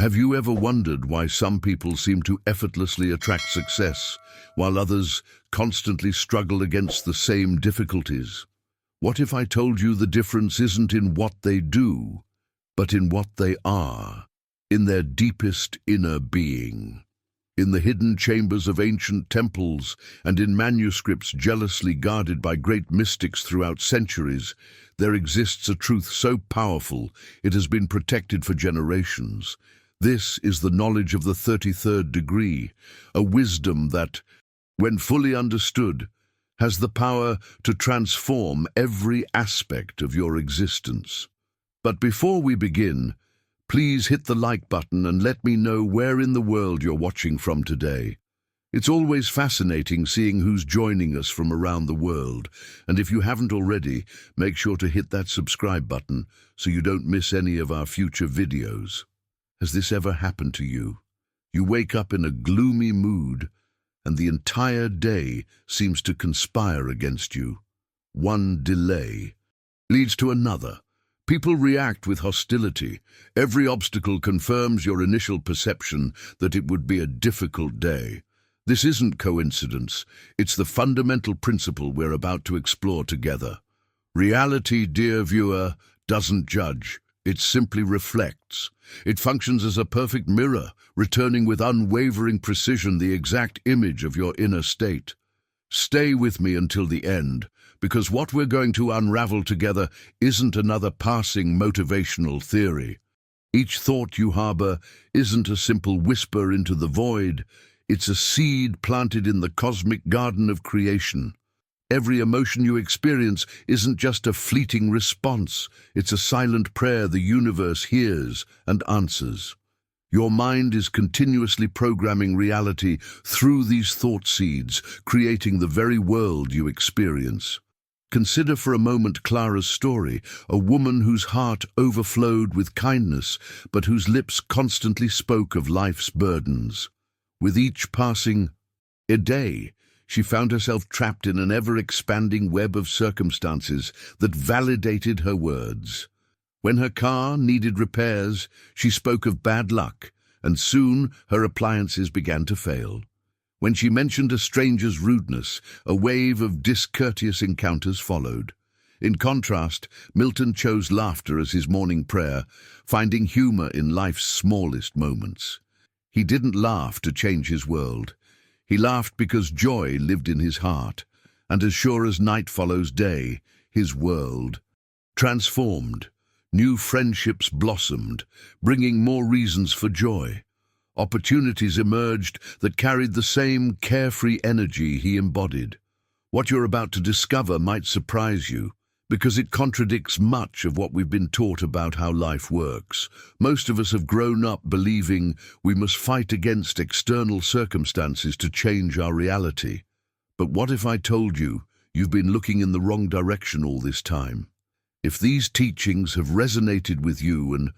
Have you ever wondered why some people seem to effortlessly attract success, while others constantly struggle against the same difficulties? What if I told you the difference isn't in what they do, but in what they are, in their deepest inner being? In the hidden chambers of ancient temples and in manuscripts jealously guarded by great mystics throughout centuries, there exists a truth so powerful it has been protected for generations. This is the knowledge of the 33rd degree, a wisdom that, when fully understood, has the power to transform every aspect of your existence. But before we begin, please hit the like button and let me know where in the world you're watching from today. It's always fascinating seeing who's joining us from around the world, and if you haven't already, make sure to hit that subscribe button so you don't miss any of our future videos. Has this ever happened to you? You wake up in a gloomy mood, and the entire day seems to conspire against you. One delay leads to another. People react with hostility. Every obstacle confirms your initial perception that it would be a difficult day. This isn't coincidence. It's the fundamental principle we're about to explore together. Reality, dear viewer, doesn't judge. It simply reflects. It functions as a perfect mirror, returning with unwavering precision the exact image of your inner state. Stay with me until the end, because what we're going to unravel together isn't another passing motivational theory. Each thought you harbor isn't a simple whisper into the void. It's a seed planted in the cosmic garden of creation. Every emotion you experience isn't just a fleeting response. It's a silent prayer the universe hears and answers. Your mind is continuously programming reality through these thought seeds, creating the very world you experience. Consider for a moment Clara's story, a woman whose heart overflowed with kindness, but whose lips constantly spoke of life's burdens. With each passing day, she found herself trapped in an ever-expanding web of circumstances that validated her words. When her car needed repairs, she spoke of bad luck, and soon her appliances began to fail. When she mentioned a stranger's rudeness, a wave of discourteous encounters followed. In contrast, Milton chose laughter as his morning prayer, finding humor in life's smallest moments. He didn't laugh to change his world. He laughed because joy lived in his heart, and as sure as night follows day, his world transformed. New friendships blossomed, bringing more reasons for joy. Opportunities emerged that carried the same carefree energy he embodied. What you're about to discover might surprise you, because it contradicts much of what we've been taught about how life works. Most of us have grown up believing we must fight against external circumstances to change our reality. But what if I told you you've been looking in the wrong direction all this time? If these teachings have resonated with you and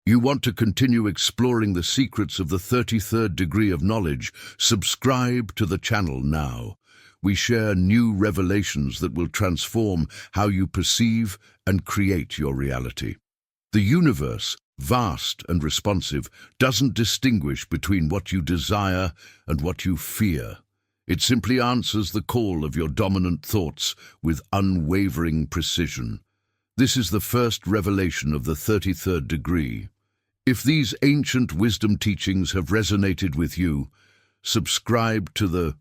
you want to continue exploring the secrets of the 33rd degree of knowledge, subscribe to the channel now. We share new revelations that will transform how you perceive and create your reality. The universe, vast and responsive, doesn't distinguish between what you desire and what you fear. It simply answers the call of your dominant thoughts with unwavering precision. This is the first revelation of the 33rd degree. If these ancient wisdom teachings have resonated with you, subscribe to the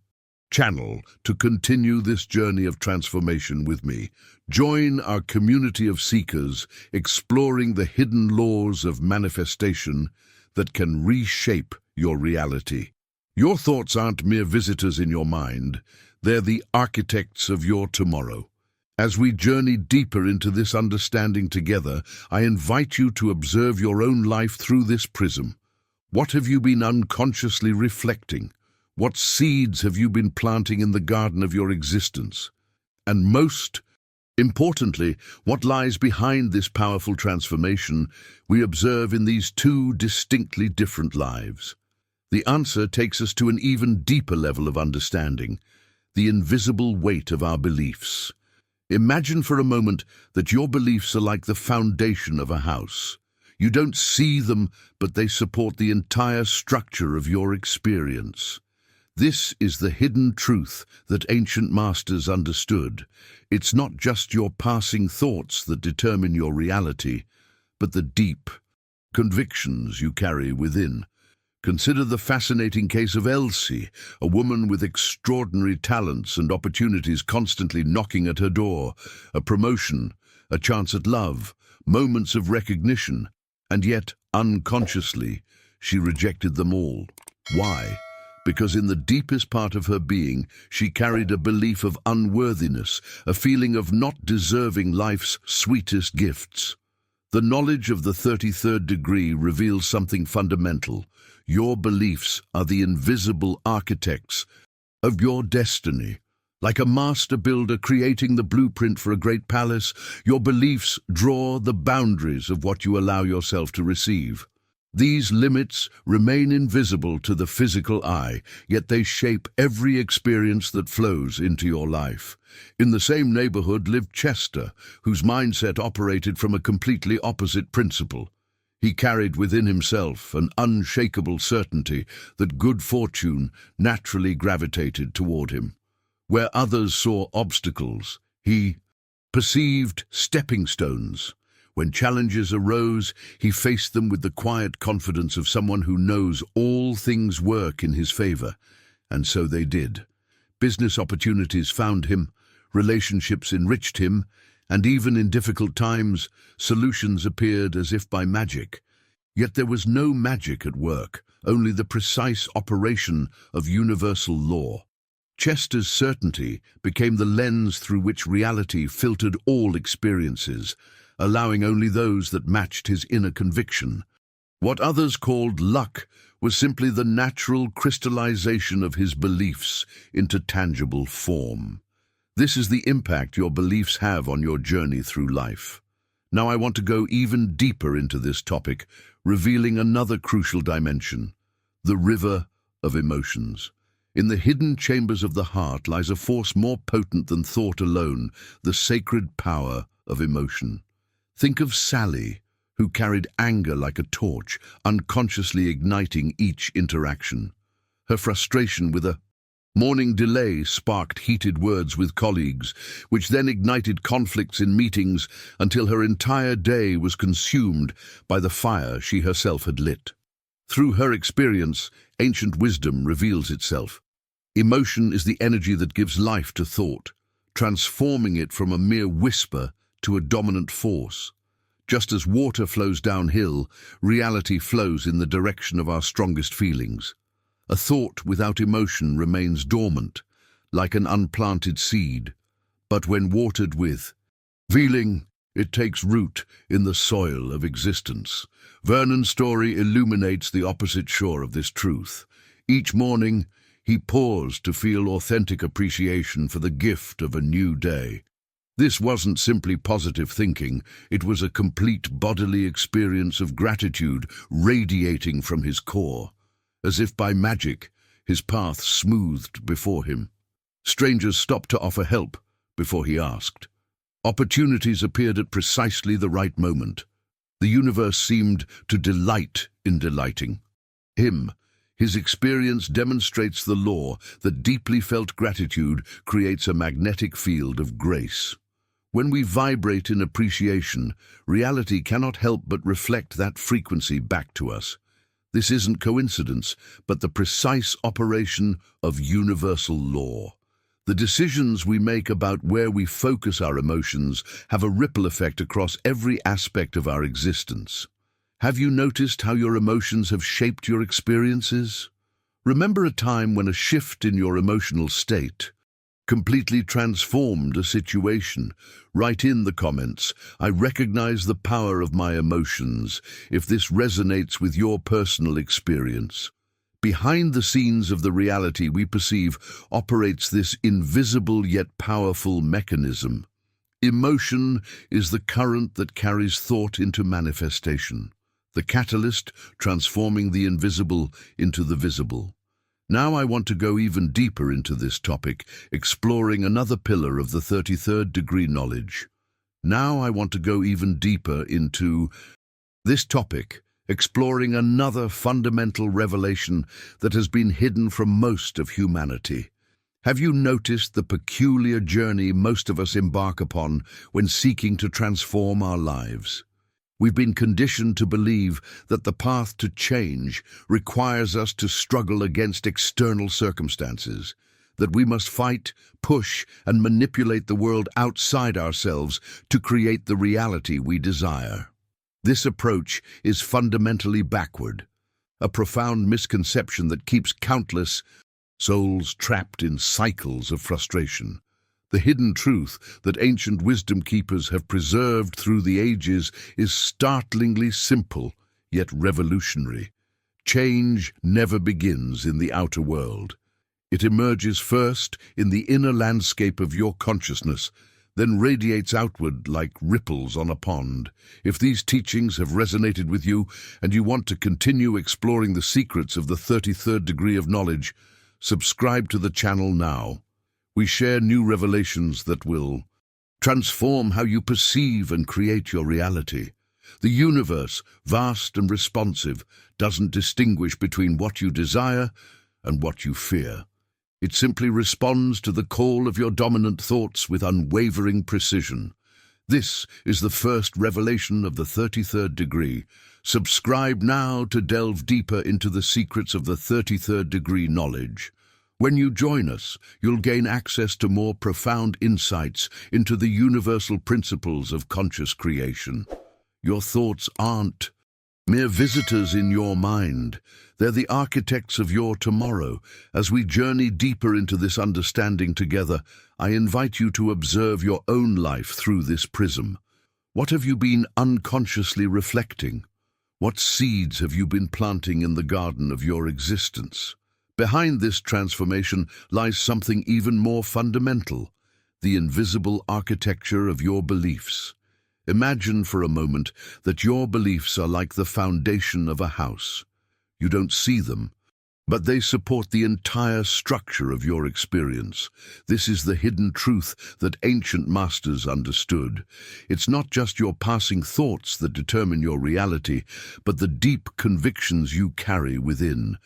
channel to continue this journey of transformation with me. Join our community of seekers exploring the hidden laws of manifestation that can reshape your reality. Your thoughts aren't mere visitors in your mind, they're the architects of your tomorrow. As we journey deeper into this understanding together, I invite you to observe your own life through this prism. What have you been unconsciously reflecting? What seeds have you been planting in the garden of your existence? And most importantly, what lies behind this powerful transformation we observe in these two distinctly different lives? The answer takes us to an even deeper level of understanding, the invisible weight of our beliefs. Imagine for a moment that your beliefs are like the foundation of a house. You don't see them, but they support the entire structure of your experience. This is the hidden truth that ancient masters understood. It's not just your passing thoughts that determine your reality, but the deep convictions you carry within. Consider the fascinating case of Elsie, a woman with extraordinary talents and opportunities constantly knocking at her door. A promotion, a chance at love, moments of recognition, and yet, unconsciously, she rejected them all. Why? Because in the deepest part of her being, she carried a belief of unworthiness, a feeling of not deserving life's sweetest gifts. The knowledge of the 33rd degree reveals something fundamental. Your beliefs are the invisible architects of your destiny. Like a master builder creating the blueprint for a great palace, your beliefs draw the boundaries of what you allow yourself to receive. These limits remain invisible to the physical eye, yet they shape every experience that flows into your life. In the same neighborhood lived Chester, whose mindset operated from a completely opposite principle. He carried within himself an unshakable certainty that good fortune naturally gravitated toward him. Where others saw obstacles, he perceived stepping stones. When challenges arose, he faced them with the quiet confidence of someone who knows all things work in his favor. And so they did. Business opportunities found him, relationships enriched him, and even in difficult times, solutions appeared as if by magic. Yet there was no magic at work, only the precise operation of universal law. Chester's certainty became the lens through which reality filtered all experiences, allowing only those that matched his inner conviction. What others called luck was simply the natural crystallization of his beliefs into tangible form. This is the impact your beliefs have on your journey through life. Now I want to go even deeper into this topic, revealing another crucial dimension: the river of emotions. In the hidden chambers of the heart lies a force more potent than thought alone, the sacred power of emotion. Think of Sally, who carried anger like a torch, unconsciously igniting each interaction. Her frustration with a morning delay sparked heated words with colleagues, which then ignited conflicts in meetings until her entire day was consumed by the fire she herself had lit. Through her experience, ancient wisdom reveals itself. Emotion is the energy that gives life to thought, transforming it from a mere whisper to a dominant force. Just as water flows downhill, reality flows in the direction of our strongest feelings. A thought without emotion remains dormant, like an unplanted seed, but when watered with feeling, it takes root in the soil of existence. Vernon's story illuminates the opposite shore of this truth. Each morning, he paused to feel authentic appreciation for the gift of a new day. This wasn't simply positive thinking, it was a complete bodily experience of gratitude radiating from his core. As if by magic, his path smoothed before him. Strangers stopped to offer help before he asked. Opportunities appeared at precisely the right moment. The universe seemed to delight in delighting him. His experience demonstrates the law that deeply felt gratitude creates a magnetic field of grace. When we vibrate in appreciation, reality cannot help but reflect that frequency back to us. This isn't coincidence, but the precise operation of universal law. The decisions we make about where we focus our emotions have a ripple effect across every aspect of our existence. Have you noticed how your emotions have shaped your experiences? Remember a time when a shift in your emotional state completely transformed a situation. Write in the comments, "I recognize the power of my emotions," if this resonates with your personal experience. Behind the scenes of the reality we perceive operates this invisible yet powerful mechanism. Emotion is the current that carries thought into manifestation, the catalyst transforming the invisible into the visible. Now I want to go even deeper into this topic, exploring another pillar of the 33rd degree knowledge. Now I want to go even deeper into This topic, exploring another fundamental revelation that has been hidden from most of humanity. Have you noticed the peculiar journey most of us embark upon when seeking to transform our lives? We've been conditioned to believe that the path to change requires us to struggle against external circumstances, that we must fight, push, and manipulate the world outside ourselves to create the reality we desire. This approach is fundamentally backward, a profound misconception that keeps countless souls trapped in cycles of frustration. The hidden truth that ancient wisdom keepers have preserved through the ages is startlingly simple, yet revolutionary. Change never begins in the outer world. It emerges first in the inner landscape of your consciousness, then radiates outward like ripples on a pond. If these teachings have resonated with you and you want to continue exploring the secrets of the 33rd degree of knowledge, subscribe to the channel now. We share new revelations that will transform how you perceive and create your reality. The universe, vast and responsive, doesn't distinguish between what you desire and what you fear. It simply responds to the call of your dominant thoughts with unwavering precision. This is the first revelation of the 33rd degree. Subscribe now to delve deeper into the secrets of the 33rd degree knowledge. When you join us, you'll gain access to more profound insights into the universal principles of conscious creation. Your thoughts aren't mere visitors in your mind. They're the architects of your tomorrow. As we journey deeper into this understanding together, I invite you to observe your own life through this prism. What have you been unconsciously reflecting? What seeds have you been planting in the garden of your existence? Behind this transformation lies something even more fundamental, the invisible architecture of your beliefs. Imagine for a moment that your beliefs are like the foundation of a house. You don't see them, but they support the entire structure of your experience. This is the hidden truth that ancient masters understood. It's not just your passing thoughts that determine your reality, but the deep convictions you carry within.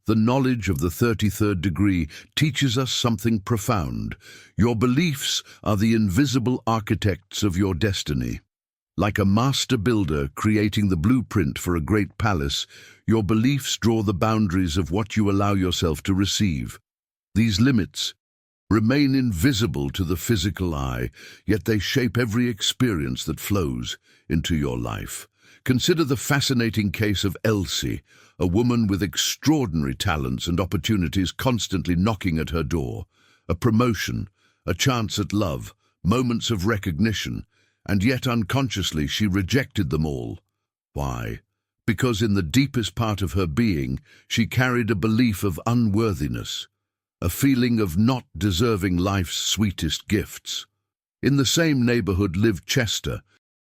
The knowledge of the 33rd degree teaches us something profound. Your beliefs are the invisible architects of your destiny. Like a master builder creating the blueprint for a great palace, your beliefs draw the boundaries of what you allow yourself to receive. These limits remain invisible to the physical eye, yet they shape every experience that flows into your life. Consider the fascinating case of Elsie, a woman with extraordinary talents and opportunities constantly knocking at her door. A promotion, a chance at love, moments of recognition, and yet unconsciously she rejected them all. Why? Because in the deepest part of her being, she carried a belief of unworthiness, a feeling of not deserving life's sweetest gifts. In the same neighborhood lived Chester,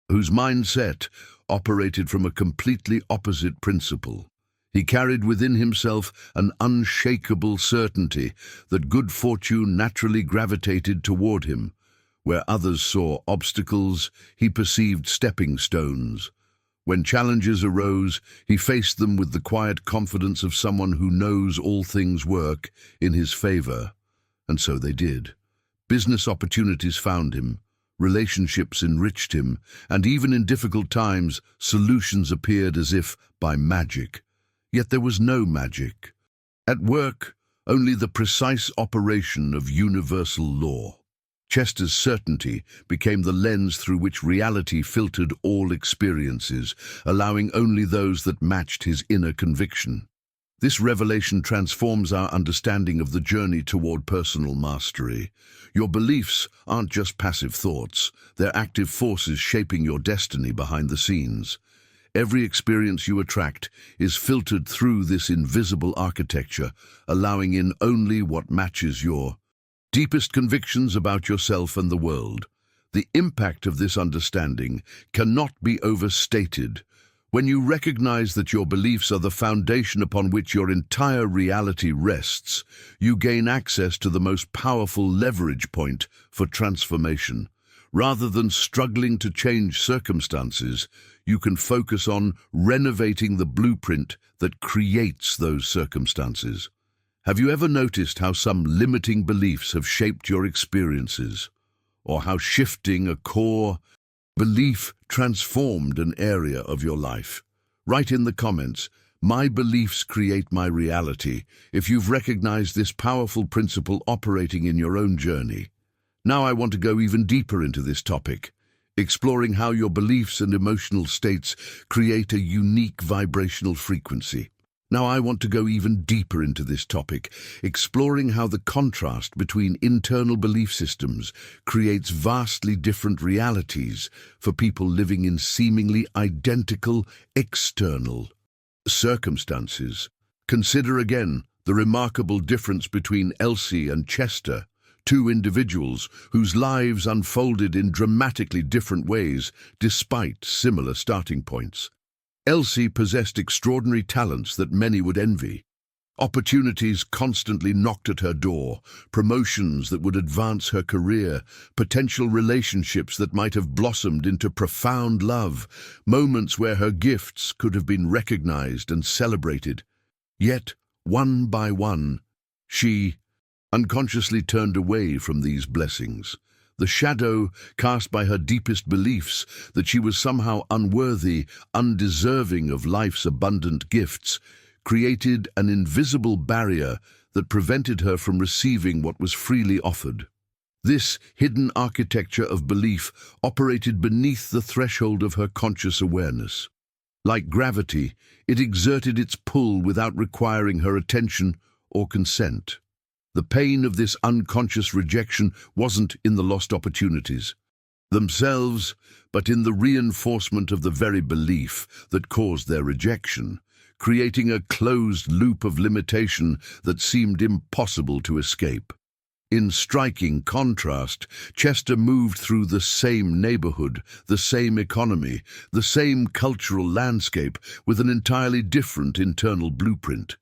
whose mindset operated from a completely opposite principle. He carried within himself an unshakable certainty that good fortune naturally gravitated toward him. Where others saw obstacles, he perceived stepping stones. When challenges arose, he faced them with the quiet confidence of someone who knows all things work in his favor. And so they did. Business opportunities found him, relationships enriched him, and even in difficult times, solutions appeared as if by magic. Yet there was no magic. At work, only the precise operation of universal law. Chester's certainty became the lens through which reality filtered all experiences, allowing only those that matched his inner conviction. This revelation transforms our understanding of the journey toward personal mastery. Your beliefs aren't just passive thoughts, they're active forces shaping your destiny behind the scenes. Every experience you attract is filtered through this invisible architecture, allowing in only what matches your deepest convictions about yourself and the world. The impact of this understanding cannot be overstated. When you recognize that your beliefs are the foundation upon which your entire reality rests, you gain access to the most powerful leverage point for transformation. Rather than struggling to change circumstances, you can focus on renovating the blueprint that creates those circumstances. Have you ever noticed how some limiting beliefs have shaped your experiences, or how shifting a core belief transformed an area of your life? Write in the comments, "My beliefs create my reality," if you've recognized this powerful principle operating in your own journey. Now I want to go even deeper into this topic, exploring how your beliefs and emotional states create a unique vibrational frequency. Now I want to go even deeper into this topic, exploring how the contrast between internal belief systems creates vastly different realities for people living in seemingly identical external circumstances. Consider again the remarkable difference between Elsie and Chester, two individuals whose lives unfolded in dramatically different ways despite similar starting points. Elsie possessed extraordinary talents that many would envy. Opportunities constantly knocked at her door, promotions that would advance her career, potential relationships that might have blossomed into profound love, moments where her gifts could have been recognized and celebrated. Yet, one by one, she unconsciously turned away from these blessings. The shadow cast by her deepest beliefs that she was somehow unworthy, undeserving of life's abundant gifts, created an invisible barrier that prevented her from receiving what was freely offered. This hidden architecture of belief operated beneath the threshold of her conscious awareness. Like gravity, it exerted its pull without requiring her attention or consent. The pain of this unconscious rejection wasn't in the lost opportunities themselves, but in the reinforcement of the very belief that caused their rejection, creating a closed loop of limitation that seemed impossible to escape. In striking contrast, Chester moved through the same neighborhood, the same economy, the same cultural landscape with an entirely different internal blueprint.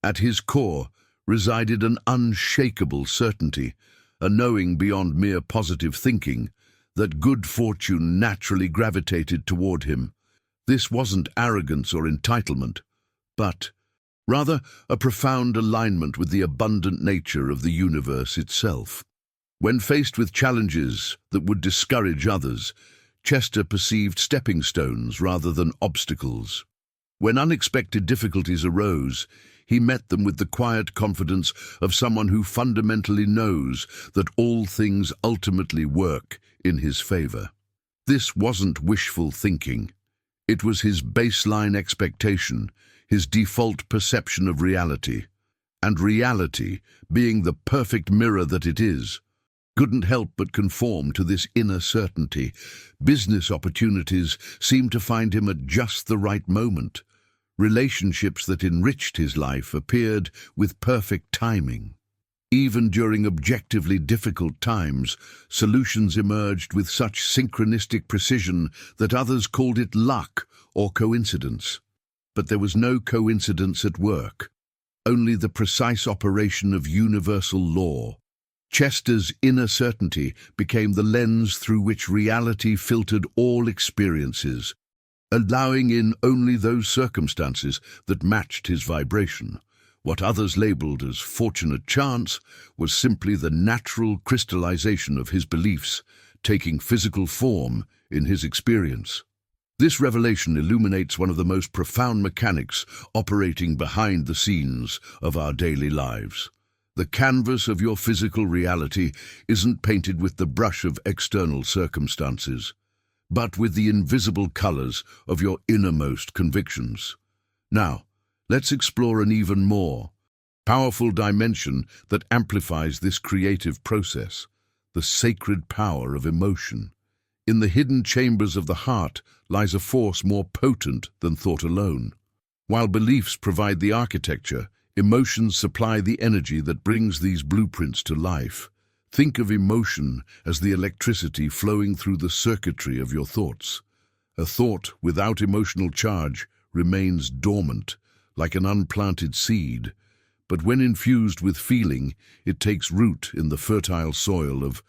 At his core resided an unshakable certainty, a knowing beyond mere positive thinking, that good fortune naturally gravitated toward him. This wasn't arrogance or entitlement, but rather a profound alignment with the abundant nature of the universe itself. When faced with challenges that would discourage others, Chester perceived stepping stones rather than obstacles. When unexpected difficulties arose, he met them with the quiet confidence of someone who fundamentally knows that all things ultimately work in his favor. This wasn't wishful thinking. It was his baseline expectation, his default perception of reality. And reality, being the perfect mirror that it is, couldn't help but conform to this inner certainty. Business opportunities seemed to find him at just the right moment. Relationships that enriched his life appeared with perfect timing. Even during objectively difficult times, solutions emerged with such synchronistic precision that others called it luck or coincidence. But there was no coincidence at work, only the precise operation of universal law. Chester's inner certainty became the lens through which reality filtered all experiences, allowing in only those circumstances that matched his vibration. What others labeled as fortunate chance was simply the natural crystallization of his beliefs, taking physical form in his experience. This revelation illuminates one of the most profound mechanics operating behind the scenes of our daily lives. The canvas of your physical reality isn't painted with the brush of external circumstances, but with the invisible colors of your innermost convictions. Now, let's explore an even more powerful dimension that amplifies this creative process, the sacred power of emotion. In the hidden chambers of the heart lies a force more potent than thought alone. While beliefs provide the architecture, emotions supply the energy that brings these blueprints to life. Think of emotion as the electricity flowing through the circuitry of your thoughts. A thought without emotional charge remains dormant, like an unplanted seed, but when infused with feeling, it takes root in the fertile soil of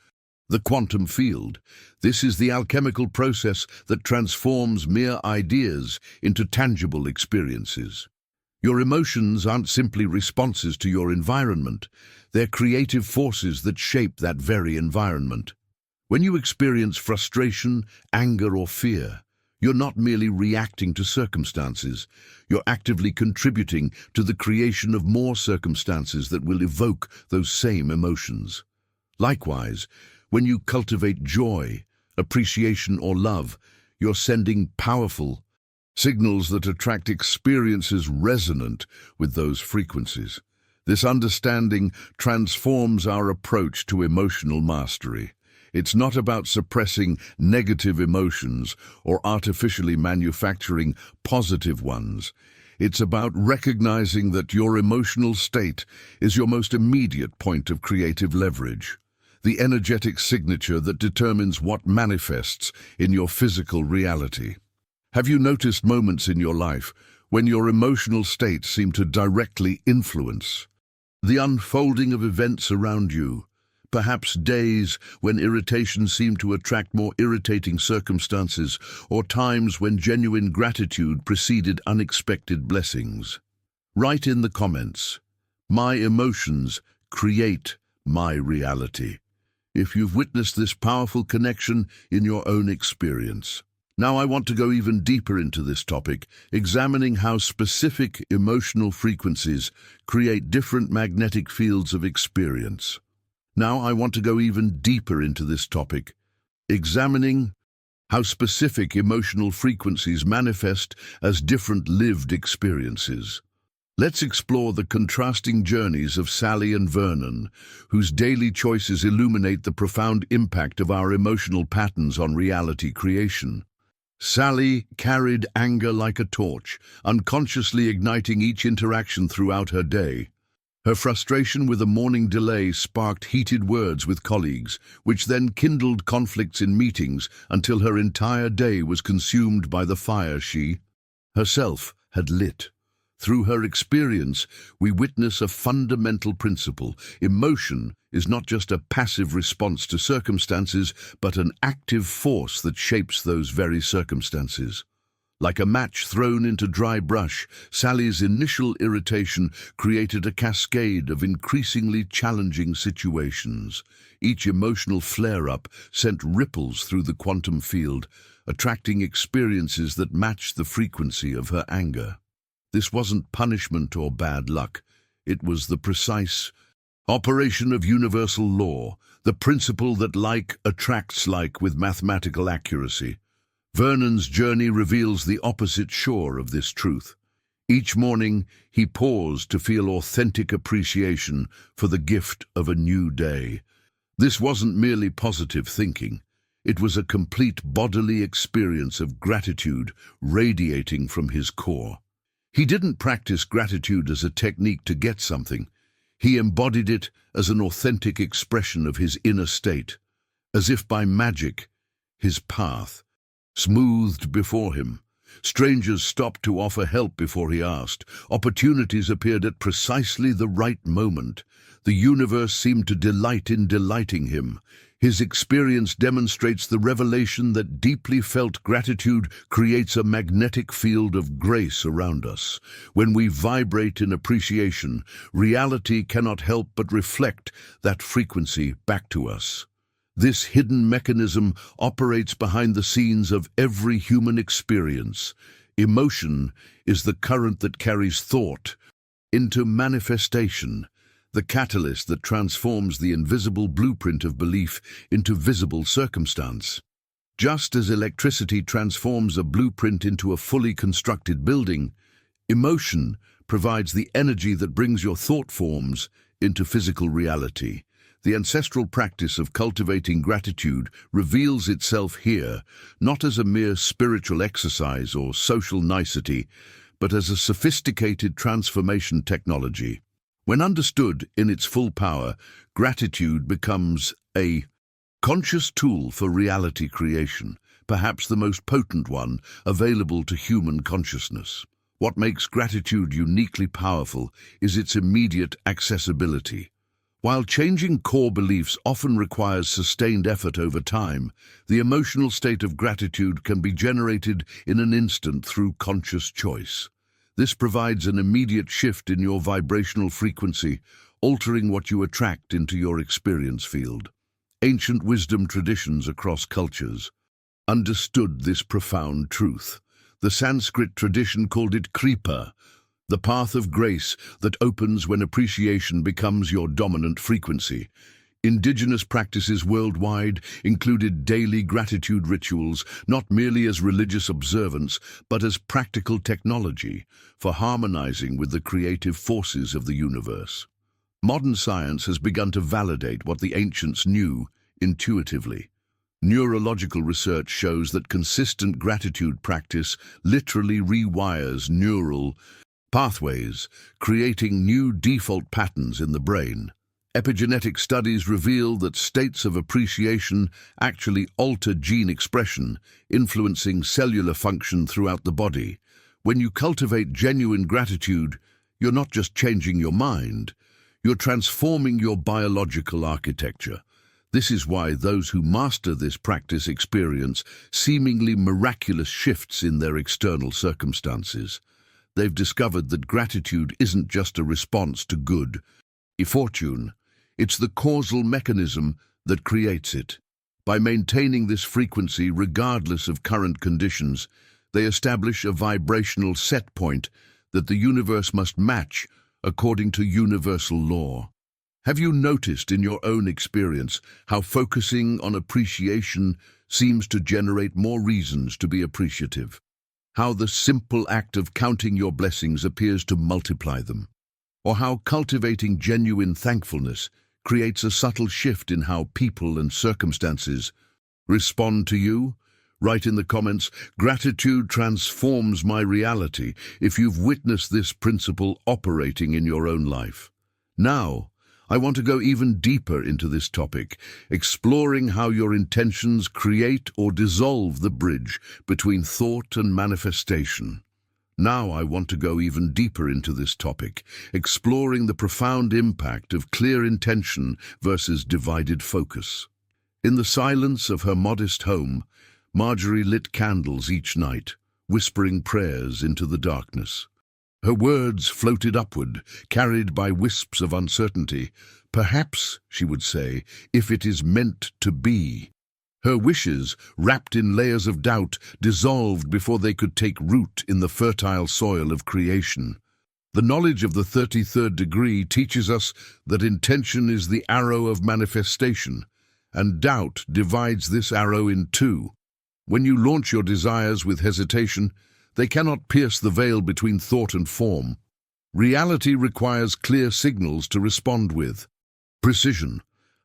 The quantum field. This is the alchemical process that transforms mere ideas into tangible experiences. Your emotions aren't simply responses to your environment, they're creative forces that shape that very environment. When you experience frustration, anger, or fear, you're not merely reacting to circumstances, you're actively contributing to the creation of more circumstances that will evoke those same emotions. Likewise, when you cultivate joy, appreciation, or love, you're sending powerful signals that attract experiences resonant with those frequencies. This understanding transforms our approach to emotional mastery. It's not about suppressing negative emotions or artificially manufacturing positive ones. It's about recognizing that your emotional state is your most immediate point of creative leverage, the energetic signature that determines what manifests in your physical reality. Have you noticed moments in your life when your emotional state seemed to directly influence the unfolding of events around you? Perhaps days when irritation seemed to attract more irritating circumstances, or times when genuine gratitude preceded unexpected blessings. Write in the comments, "My emotions create my reality," if you've witnessed this powerful connection in your own experience. Now I want to go even deeper into this topic, examining how specific emotional frequencies create different magnetic fields of experience. Now I want to go even deeper into this topic, examining how specific emotional frequencies manifest as different lived experiences. Let's explore the contrasting journeys of Sally and Vernon, whose daily choices illuminate the profound impact of our emotional patterns on reality creation. Sally carried anger like a torch, unconsciously igniting each interaction throughout her day. Her frustration with a morning delay sparked heated words with colleagues, which then kindled conflicts in meetings until her entire day was consumed by the fire she herself had lit. Through her experience, we witness a fundamental principle. Emotion is not just a passive response to circumstances, but an active force that shapes those very circumstances. Like a match thrown into dry brush, Sally's initial irritation created a cascade of increasingly challenging situations. Each emotional flare-up sent ripples through the quantum field, attracting experiences that matched the frequency of her anger. This wasn't punishment or bad luck. It was the precise operation of universal law, the principle that like attracts like with mathematical accuracy. Vernon's journey reveals the opposite shore of this truth. Each morning, he paused to feel authentic appreciation for the gift of a new day. This wasn't merely positive thinking. It was a complete bodily experience of gratitude radiating from his core. He didn't practice gratitude as a technique to get something. He embodied it as an authentic expression of his inner state. As if by magic, his path smoothed before him. Strangers stopped to offer help before he asked. Opportunities appeared at precisely the right moment. The universe seemed to delight in delighting him. His experience demonstrates the revelation that deeply felt gratitude creates a magnetic field of grace around us. When we vibrate in appreciation, reality cannot help but reflect that frequency back to us. This hidden mechanism operates behind the scenes of every human experience. Emotion is the current that carries thought into manifestation, the catalyst that transforms the invisible blueprint of belief into visible circumstance. Just as electricity transforms a blueprint into a fully constructed building, emotion provides the energy that brings your thought forms into physical reality. The ancestral practice of cultivating gratitude reveals itself here, not as a mere spiritual exercise or social nicety, but as a sophisticated transformation technology. When understood in its full power, gratitude becomes a conscious tool for reality creation, perhaps the most potent one available to human consciousness. What makes gratitude uniquely powerful is its immediate accessibility. While changing core beliefs often requires sustained effort over time, the emotional state of gratitude can be generated in an instant through conscious choice. This provides an immediate shift in your vibrational frequency, altering what you attract into your experience field. Ancient wisdom traditions across cultures understood this profound truth. The Sanskrit tradition called it kripa, the path of grace that opens when appreciation becomes your dominant frequency. Indigenous practices worldwide included daily gratitude rituals, not merely as religious observance, but as practical technology for harmonizing with the creative forces of the universe. Modern science has begun to validate what the ancients knew intuitively. Neurological research shows that consistent gratitude practice literally rewires neural pathways, creating new default patterns in the brain. Epigenetic studies reveal that states of appreciation actually alter gene expression, influencing cellular function throughout the body. When you cultivate genuine gratitude, you're not just changing your mind, you're transforming your biological architecture. This is why those who master this practice experience seemingly miraculous shifts in their external circumstances. They've discovered that gratitude isn't just a response to good fortune, it's the causal mechanism that creates it. By maintaining this frequency regardless of current conditions, they establish a vibrational set point that the universe must match according to universal law. Have you noticed in your own experience how focusing on appreciation seems to generate more reasons to be appreciative? How the simple act of counting your blessings appears to multiply them? Or how cultivating genuine thankfulness creates a subtle shift in how people and circumstances respond to you? Write in the comments, "Gratitude transforms my reality," if you've witnessed this principle operating in your own life. Now, I want to go even deeper into this topic, exploring how your intentions create or dissolve the bridge between thought and manifestation. Now I want to go even deeper into this topic, exploring the profound impact of clear intention versus divided focus. In the silence of her modest home, Marjorie lit candles each night, whispering prayers into the darkness. Her words floated upward, carried by wisps of uncertainty. "Perhaps," she would say, "if it is meant to be." Her wishes, wrapped in layers of doubt, dissolved before they could take root in the fertile soil of creation. The knowledge of the 33rd degree teaches us that intention is the arrow of manifestation, and doubt divides this arrow in two. When you launch your desires with hesitation, they cannot pierce the veil between thought and form. Reality requires clear signals to respond with. Precision.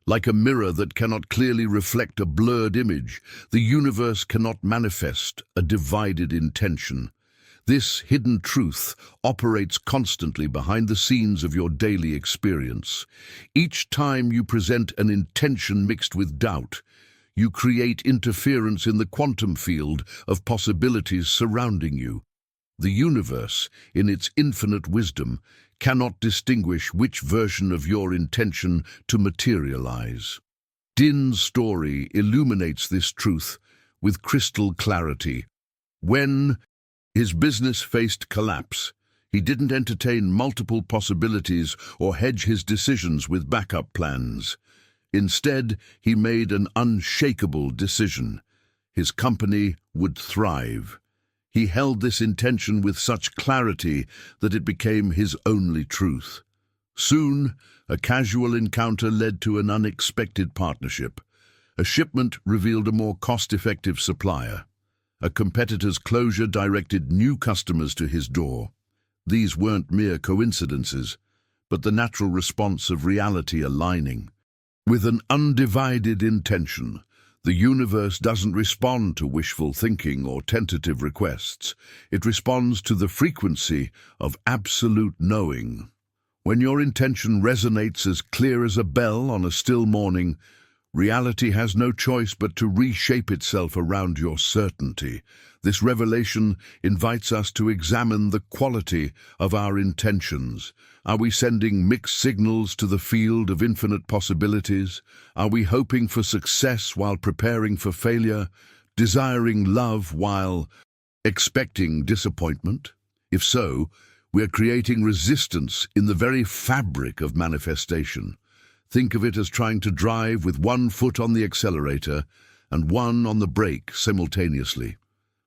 Like a mirror that cannot clearly reflect a blurred image, the universe cannot manifest a divided intention. This hidden truth operates constantly behind the scenes of your daily experience. Each time you present an intention mixed with doubt, you create interference in the quantum field of possibilities surrounding you. The universe, in its infinite wisdom, cannot distinguish which version of your intention to materialize. Din's story illuminates this truth with crystal clarity. When his business faced collapse, he didn't entertain multiple possibilities or hedge his decisions with backup plans. Instead, he made an unshakable decision. His company would thrive. He held this intention with such clarity that it became his only truth. Soon, a casual encounter led to an unexpected partnership. A shipment revealed a more cost-effective supplier. A competitor's closure directed new customers to his door. These weren't mere coincidences, but the natural response of reality aligning. With an undivided intention, the universe doesn't respond to wishful thinking or tentative requests. It responds to the frequency of absolute knowing. When your intention resonates as clear as a bell on a still morning, Reality has no choice but to reshape itself around your certainty. This revelation invites us to examine the quality of our intentions. Are we sending mixed signals to the field of infinite possibilities? Are we hoping for success while preparing for failure? Desiring love while expecting disappointment? If so, we're creating resistance in the very fabric of manifestation. Think of it as trying to drive with one foot on the accelerator and one on the brake simultaneously.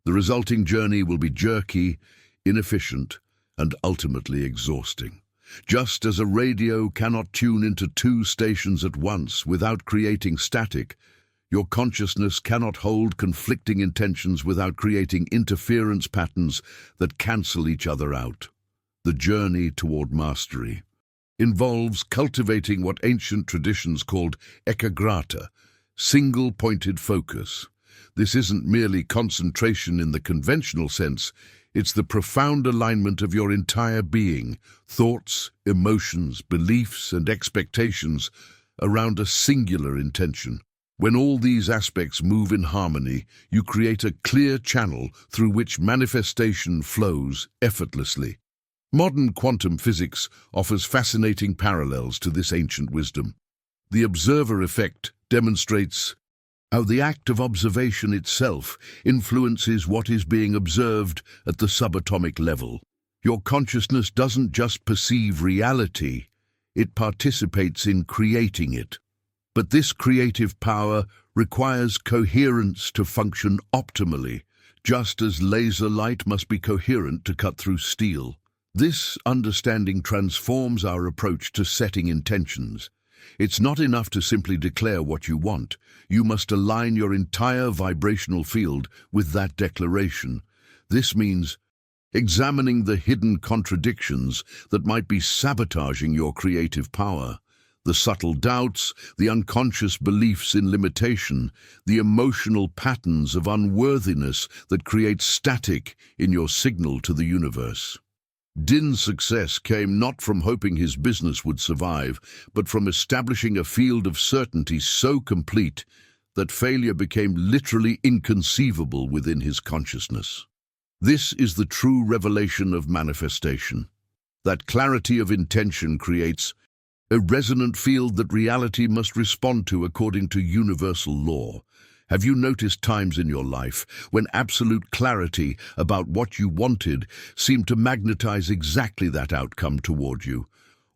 The resulting journey will be jerky, inefficient, and ultimately exhausting. Just as a radio cannot tune into two stations at once without creating static, your consciousness cannot hold conflicting intentions without creating interference patterns that cancel each other out. The journey toward mastery involves cultivating what ancient traditions called ekagrata, single-pointed focus. This isn't merely concentration in the conventional sense, it's the profound alignment of your entire being, thoughts, emotions, beliefs, and expectations around a singular intention. When all these aspects move in harmony, you create a clear channel through which manifestation flows effortlessly. Modern quantum physics offers fascinating parallels to this ancient wisdom. The observer effect demonstrates how the act of observation itself influences what is being observed at the subatomic level. Your consciousness doesn't just perceive reality, it participates in creating it. But this creative power requires coherence to function optimally, just as laser light must be coherent to cut through steel. This understanding transforms our approach to setting intentions. It's not enough to simply declare what you want. You must align your entire vibrational field with that declaration. This means examining the hidden contradictions that might be sabotaging your creative power. The subtle doubts, the unconscious beliefs in limitation, the emotional patterns of unworthiness that create static in your signal to the universe. Din's success came not from hoping his business would survive, but from establishing a field of certainty so complete that failure became literally inconceivable within his consciousness. This is the true revelation of manifestation. That clarity of intention creates a resonant field that reality must respond to according to universal law. Have you noticed times in your life when absolute clarity about what you wanted seemed to magnetize exactly that outcome toward you?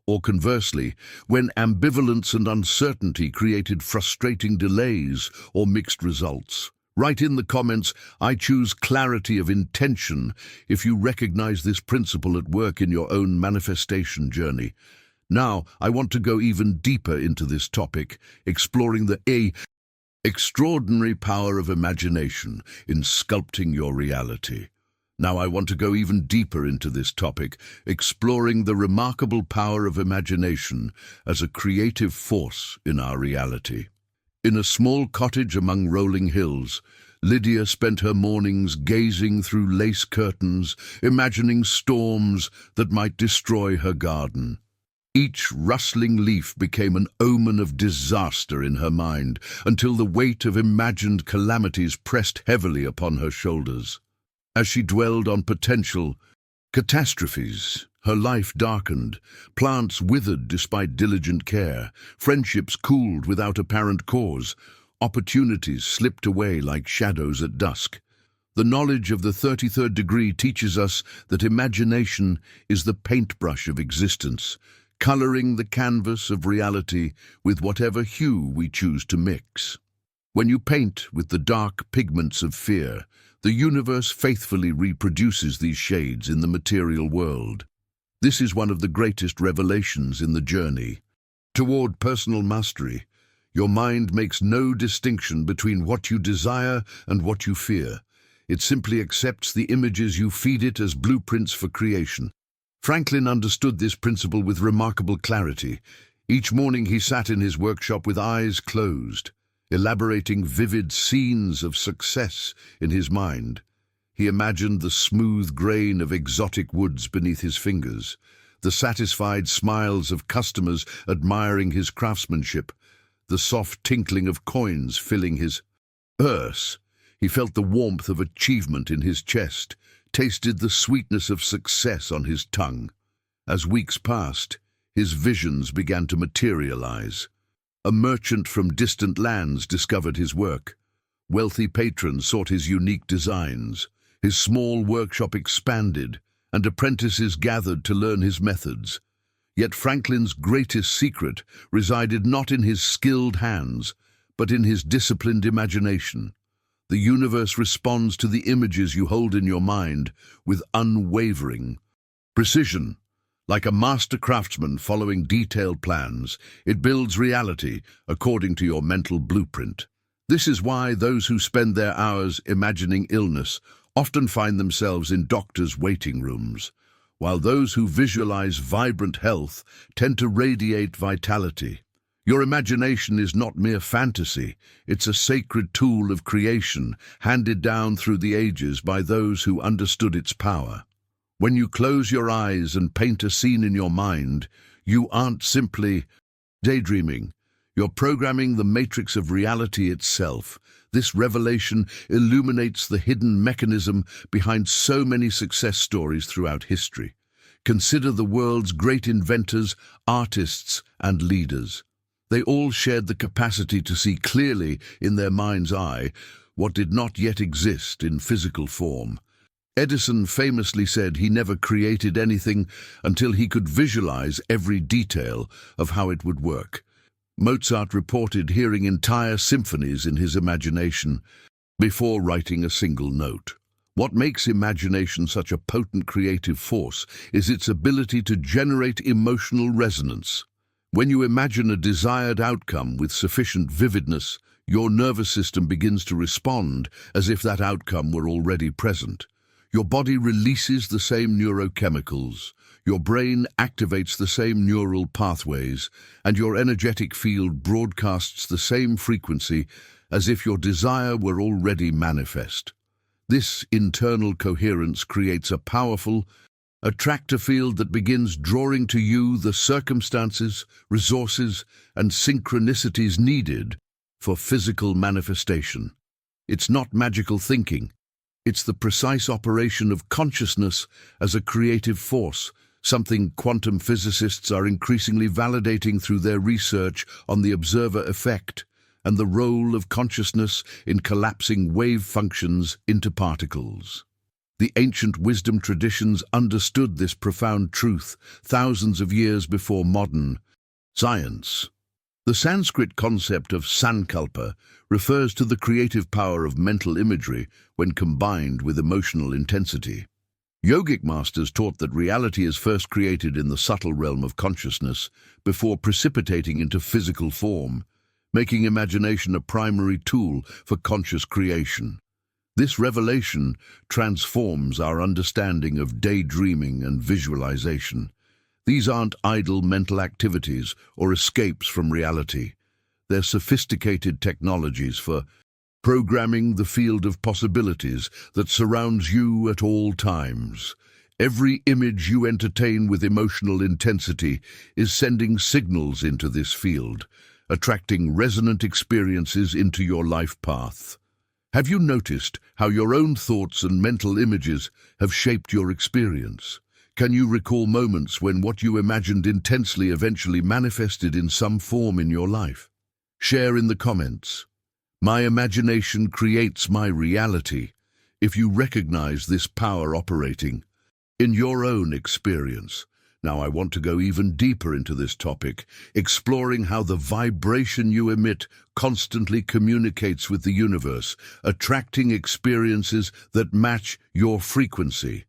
Or conversely, when ambivalence and uncertainty created frustrating delays or mixed results? Write in the comments, "I choose clarity of intention," if you recognize this principle at work in your own manifestation journey. Now, I want to go even deeper into this topic, exploring the extraordinary power of imagination in sculpting your reality. Now I want to go even deeper into this topic, exploring the remarkable power of imagination as a creative force in our reality. In a small cottage among rolling hills, Lydia spent her mornings gazing through lace curtains, imagining storms that might destroy her garden. Each rustling leaf became an omen of disaster in her mind, until the weight of imagined calamities pressed heavily upon her shoulders. As she dwelled on potential catastrophes, her life darkened, plants withered despite diligent care, friendships cooled without apparent cause, opportunities slipped away like shadows at dusk. The knowledge of the 33rd degree teaches us that imagination is the paintbrush of existence, coloring the canvas of reality with whatever hue we choose to mix. When you paint with the dark pigments of fear, the universe faithfully reproduces these shades in the material world. This is one of the greatest revelations in the journey toward personal mastery. Your mind makes no distinction between what you desire and what you fear. It simply accepts the images you feed it as blueprints for creation. Franklin understood this principle with remarkable clarity. Each morning he sat in his workshop with eyes closed, elaborating vivid scenes of success in his mind. He imagined the smooth grain of exotic woods beneath his fingers, the satisfied smiles of customers admiring his craftsmanship, the soft tinkling of coins filling his purse. He felt the warmth of achievement in his chest, tasted the sweetness of success on his tongue. As weeks passed, his visions began to materialize. A merchant from distant lands discovered his work. Wealthy patrons sought his unique designs. His small workshop expanded, and apprentices gathered to learn his methods. Yet Franklin's greatest secret resided not in his skilled hands, but in his disciplined imagination. The universe responds to the images you hold in your mind with unwavering precision. Like a master craftsman following detailed plans, it builds reality according to your mental blueprint. This is why those who spend their hours imagining illness often find themselves in doctors' waiting rooms, while those who visualize vibrant health tend to radiate vitality. Your imagination is not mere fantasy, it's a sacred tool of creation handed down through the ages by those who understood its power. When you close your eyes and paint a scene in your mind, you aren't simply daydreaming. You're programming the matrix of reality itself. This revelation illuminates the hidden mechanism behind so many success stories throughout history. Consider the world's great inventors, artists, and leaders. They all shared the capacity to see clearly in their mind's eye what did not yet exist in physical form. Edison famously said he never created anything until he could visualize every detail of how it would work. Mozart reported hearing entire symphonies in his imagination before writing a single note. What makes imagination such a potent creative force is its ability to generate emotional resonance. When you imagine a desired outcome with sufficient vividness, your nervous system begins to respond as if that outcome were already present. Your body releases the same neurochemicals, your brain activates the same neural pathways, and your energetic field broadcasts the same frequency as if your desire were already manifest. This internal coherence creates a powerful, attractor field that begins drawing to you the circumstances, resources, and synchronicities needed for physical manifestation. It's not magical thinking. It's the precise operation of consciousness as a creative force, something quantum physicists are increasingly validating through their research on the observer effect and the role of consciousness in collapsing wave functions into particles. The ancient wisdom traditions understood this profound truth thousands of years before modern science. The Sanskrit concept of sankalpa refers to the creative power of mental imagery when combined with emotional intensity. Yogic masters taught that reality is first created in the subtle realm of consciousness before precipitating into physical form, making imagination a primary tool for conscious creation. This revelation transforms our understanding of daydreaming and visualization. These aren't idle mental activities or escapes from reality. They're sophisticated technologies for programming the field of possibilities that surrounds you at all times. Every image you entertain with emotional intensity is sending signals into this field, attracting resonant experiences into your life path. Have you noticed how your own thoughts and mental images have shaped your experience? Can you recall moments when what you imagined intensely eventually manifested in some form in your life? Share in the comments. My imagination creates my reality. If you recognize this power operating in your own experience. Now I want to go even deeper into this topic, exploring how the vibration you emit constantly communicates with the universe, attracting experiences that match your frequency.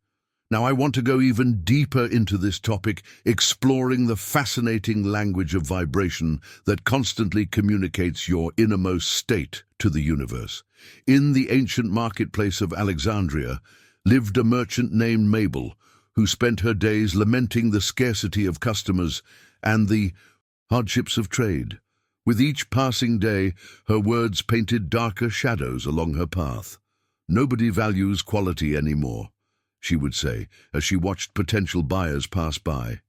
Now I want to go even deeper into this topic, exploring the fascinating language of vibration that constantly communicates your innermost state to the universe. In the ancient marketplace of Alexandria lived a merchant named Mabel, who spent her days lamenting the scarcity of customers and the hardships of trade. With each passing day, her words painted darker shadows along her path. "Nobody values quality anymore," she would say, as she watched potential buyers pass by.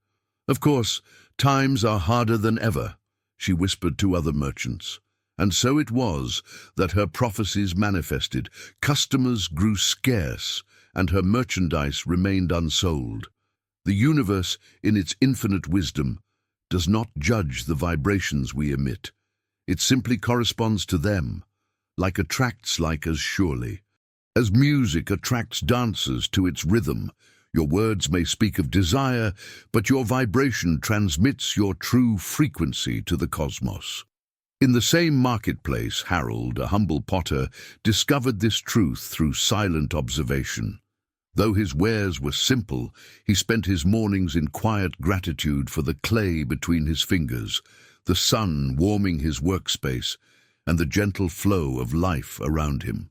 "Of course, times are harder than ever," she whispered to other merchants. And so it was that her prophecies manifested. Customers grew scarce, and her merchandise remained unsold. The universe, in its infinite wisdom, does not judge the vibrations we emit. It simply corresponds to them, like attracts like as surely. As music attracts dancers to its rhythm, your words may speak of desire, but your vibration transmits your true frequency to the cosmos. In the same marketplace, Harold, a humble potter, discovered this truth through silent observation. Though his wares were simple, he spent his mornings in quiet gratitude for the clay between his fingers, the sun warming his workspace, and the gentle flow of life around him.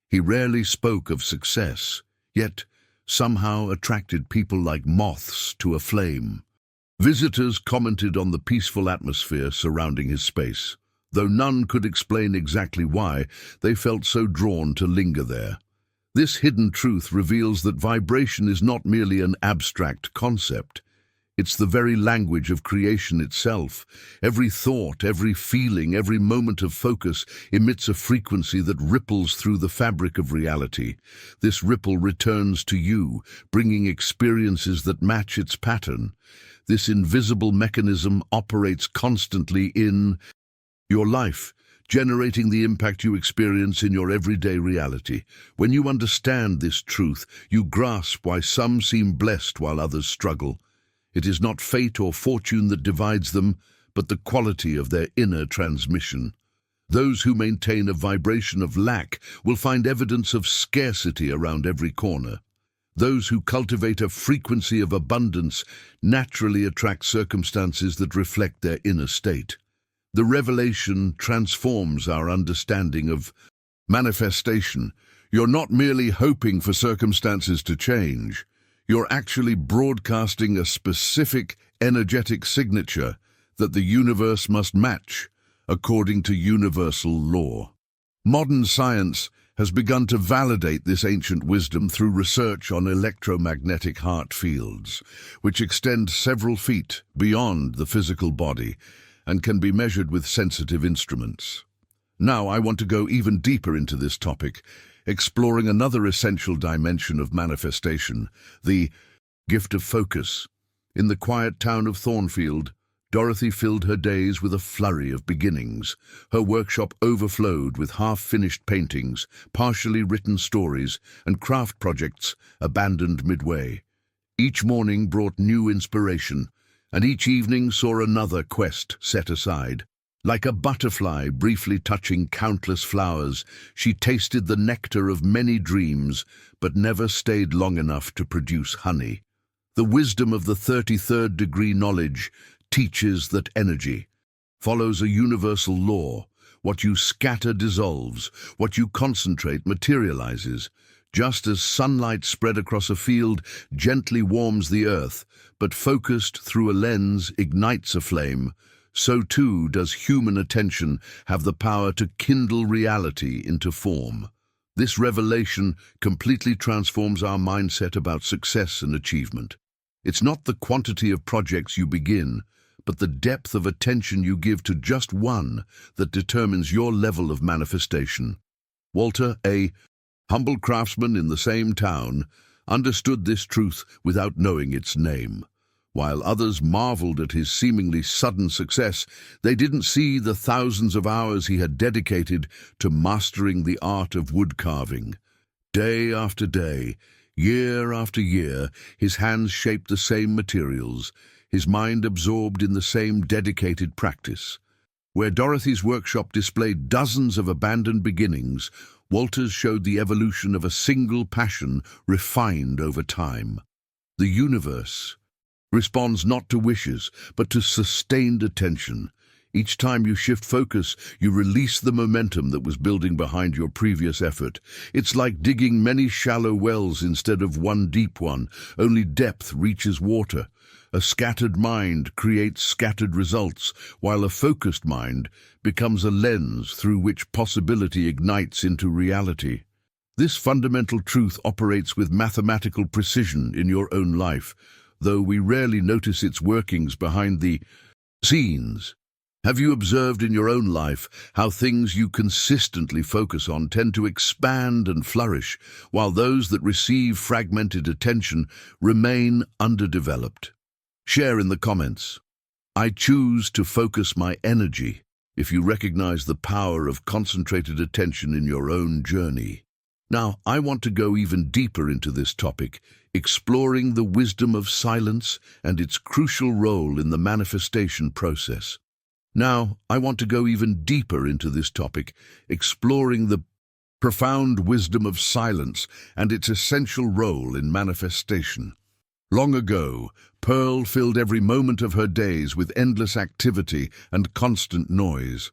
He rarely spoke of success, yet somehow attracted people like moths to a flame. Visitors commented on the peaceful atmosphere surrounding his space. Though none could explain exactly why, they felt so drawn to linger there. This hidden truth reveals that vibration is not merely an abstract concept. It's the very language of creation itself. Every thought, every feeling, every moment of focus emits a frequency that ripples through the fabric of reality. This ripple returns to you, bringing experiences that match its pattern. This invisible mechanism operates constantly in your life, generating the impact you experience in your everyday reality. When you understand this truth, you grasp why some seem blessed while others struggle. It is not fate or fortune that divides them, but the quality of their inner transmission. Those who maintain a vibration of lack will find evidence of scarcity around every corner. Those who cultivate a frequency of abundance naturally attract circumstances that reflect their inner state. The revelation transforms our understanding of manifestation. You're not merely hoping for circumstances to change. You're actually broadcasting a specific energetic signature that the universe must match, according to universal law. Modern science has begun to validate this ancient wisdom through research on electromagnetic heart fields, which extend several feet beyond the physical body and can be measured with sensitive instruments. Now I want to go even deeper into this topic, exploring another essential dimension of manifestation, the gift of focus. In the quiet town of Thornfield, Dorothy filled her days with a flurry of beginnings. Her workshop overflowed with half-finished paintings, partially written stories, and craft projects abandoned midway. Each morning brought new inspiration, and each evening saw another quest set aside. Like a butterfly briefly touching countless flowers, she tasted the nectar of many dreams, but never stayed long enough to produce honey. The wisdom of the 33rd degree knowledge teaches that energy follows a universal law. What you scatter dissolves, what you concentrate materializes. Just as sunlight spread across a field gently warms the earth, but focused through a lens ignites a flame, so too does human attention have the power to kindle reality into form. This revelation completely transforms our mindset about success and achievement. It's not the quantity of projects you begin, but the depth of attention you give to just one that determines your level of manifestation. Walter, a humble craftsman in the same town, understood this truth without knowing its name. While others marveled at his seemingly sudden success, they didn't see the thousands of hours he had dedicated to mastering the art of wood carving. Day after day, year after year, his hands shaped the same materials, his mind absorbed in the same dedicated practice. Where Dorothy's workshop displayed dozens of abandoned beginnings, Walter's showed the evolution of a single passion refined over time. The universe responds not to wishes, but to sustained attention. Each time you shift focus, you release the momentum that was building behind your previous effort. It's like digging many shallow wells instead of one deep one. Only depth reaches water. A scattered mind creates scattered results, while a focused mind becomes a lens through which possibility ignites into reality. This fundamental truth operates with mathematical precision in your own life, though we rarely notice its workings behind the scenes. Have you observed in your own life how things you consistently focus on tend to expand and flourish, while those that receive fragmented attention remain underdeveloped? Share in the comments. I choose to focus my energy if you recognize the power of concentrated attention in your own journey. Now, I want to go even deeper into this topic, exploring the wisdom of silence and its crucial role in the manifestation process. Now, I want to go even deeper into this topic, exploring the profound wisdom of silence and its essential role in manifestation. Long ago, Pearl filled every moment of her days with endless activity and constant noise.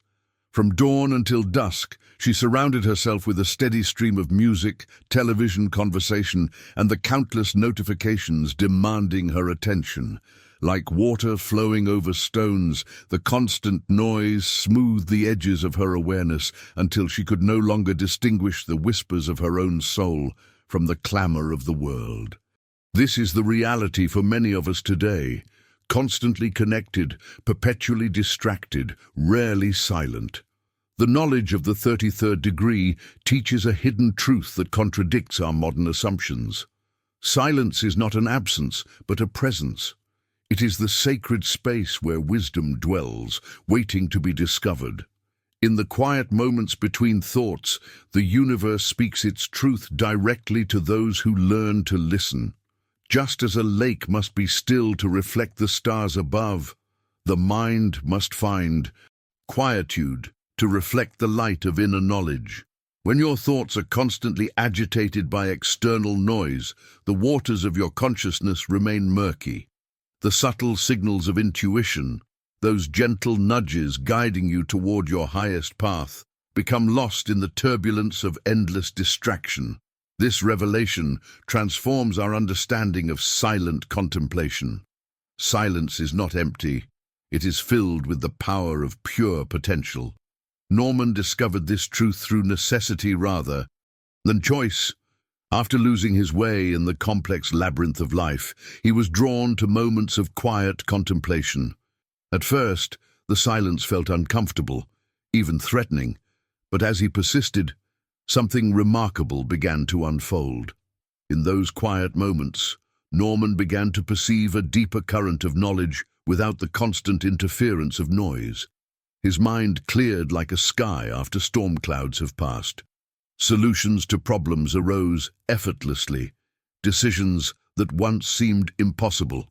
From dawn until dusk, she surrounded herself with a steady stream of music, television conversation, and the countless notifications demanding her attention. Like water flowing over stones, the constant noise smoothed the edges of her awareness until she could no longer distinguish the whispers of her own soul from the clamor of the world. This is the reality for many of us today, constantly connected, perpetually distracted, rarely silent. The knowledge of the 33rd degree teaches a hidden truth that contradicts our modern assumptions. Silence is not an absence, but a presence. It is the sacred space where wisdom dwells, waiting to be discovered. In the quiet moments between thoughts, the universe speaks its truth directly to those who learn to listen. Just as a lake must be still to reflect the stars above, the mind must find quietude to reflect the light of inner knowledge. When your thoughts are constantly agitated by external noise, the waters of your consciousness remain murky. The subtle signals of intuition, those gentle nudges guiding you toward your highest path, become lost in the turbulence of endless distraction. This revelation transforms our understanding of silent contemplation. Silence is not empty. It is filled with the power of pure potential. Norman discovered this truth through necessity rather than choice. After losing his way in the complex labyrinth of life, he was drawn to moments of quiet contemplation. At first, the silence felt uncomfortable, even threatening, but as he persisted, something remarkable began to unfold. In those quiet moments, Norman began to perceive a deeper current of knowledge without the constant interference of noise. His mind cleared like a sky after storm clouds have passed. Solutions to problems arose effortlessly. Decisions that once seemed impossible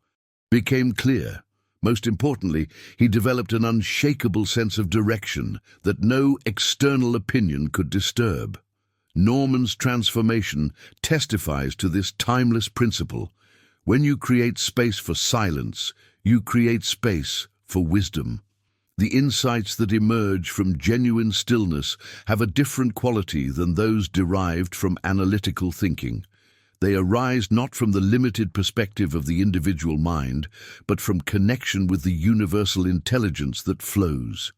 became clear. Most importantly, he developed an unshakable sense of direction that no external opinion could disturb. Norman's transformation testifies to this timeless principle. When you create space for silence, you create space for wisdom. The insights that emerge from genuine stillness have a different quality than those derived from analytical thinking. They arise not from the limited perspective of the individual mind, but from connection with the universal intelligence that flows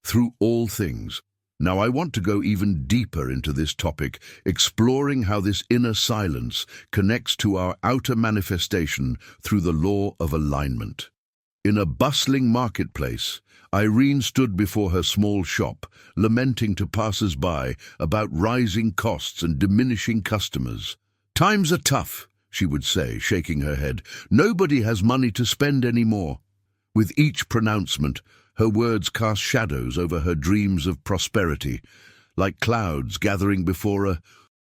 through all things. Now I want to go even deeper into this topic, exploring how this inner silence connects to our outer manifestation through the law of alignment. In a bustling marketplace, Irene stood before her small shop, lamenting to passers-by about rising costs and diminishing customers. "Times are tough," she would say, shaking her head. "Nobody has money to spend anymore." With each pronouncement, her words cast shadows over her dreams of prosperity. Like clouds gathering before a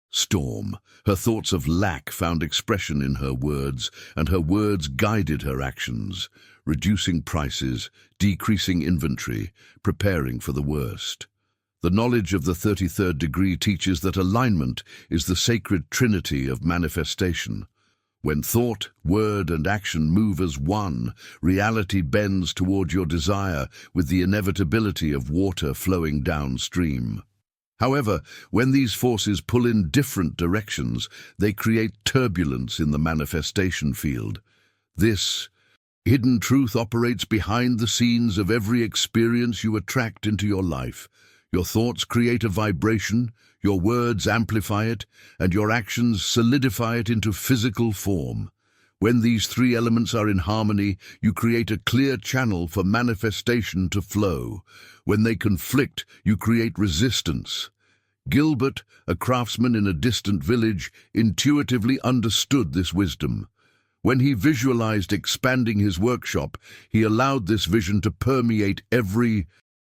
storm, her thoughts of lack found expression in her words, and her words guided her actions, reducing prices, decreasing inventory, preparing for the worst. The knowledge of the 33rd degree teaches that alignment is the sacred trinity of manifestation. When thought, word, and action move as one, reality bends toward your desire with the inevitability of water flowing downstream. However, when these forces pull in different directions, they create turbulence in the manifestation field. This hidden truth operates behind the scenes of every experience you attract into your life. Your thoughts create a vibration, your words amplify it, and your actions solidify it into physical form. When these three elements are in harmony, you create a clear channel for manifestation to flow. When they conflict, you create resistance. Gilbert, a craftsman in a distant village, intuitively understood this wisdom. When he visualized expanding his workshop, he allowed this vision to permeate every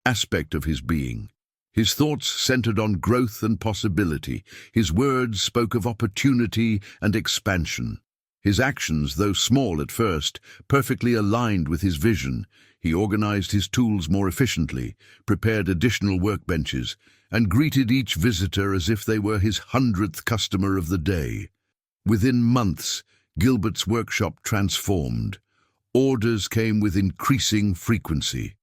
aspect of his being. His thoughts centered on growth and possibility. His words spoke of opportunity and expansion. His actions, though small at first, perfectly aligned with his vision. He organized his tools more efficiently, prepared additional workbenches, and greeted each visitor as if they were his 100th customer of the day. Within months, Gilbert's workshop transformed. Orders came with increasing frequency.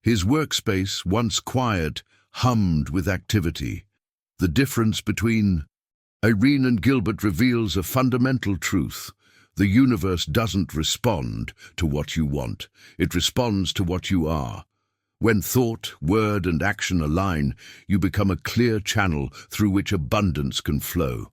His workspace, once quiet, hummed with activity. The difference between Irene and Gilbert reveals a fundamental truth. The universe doesn't respond to what you want. It responds to what you are. When thought, word, and action align, you become a clear channel through which abundance can flow.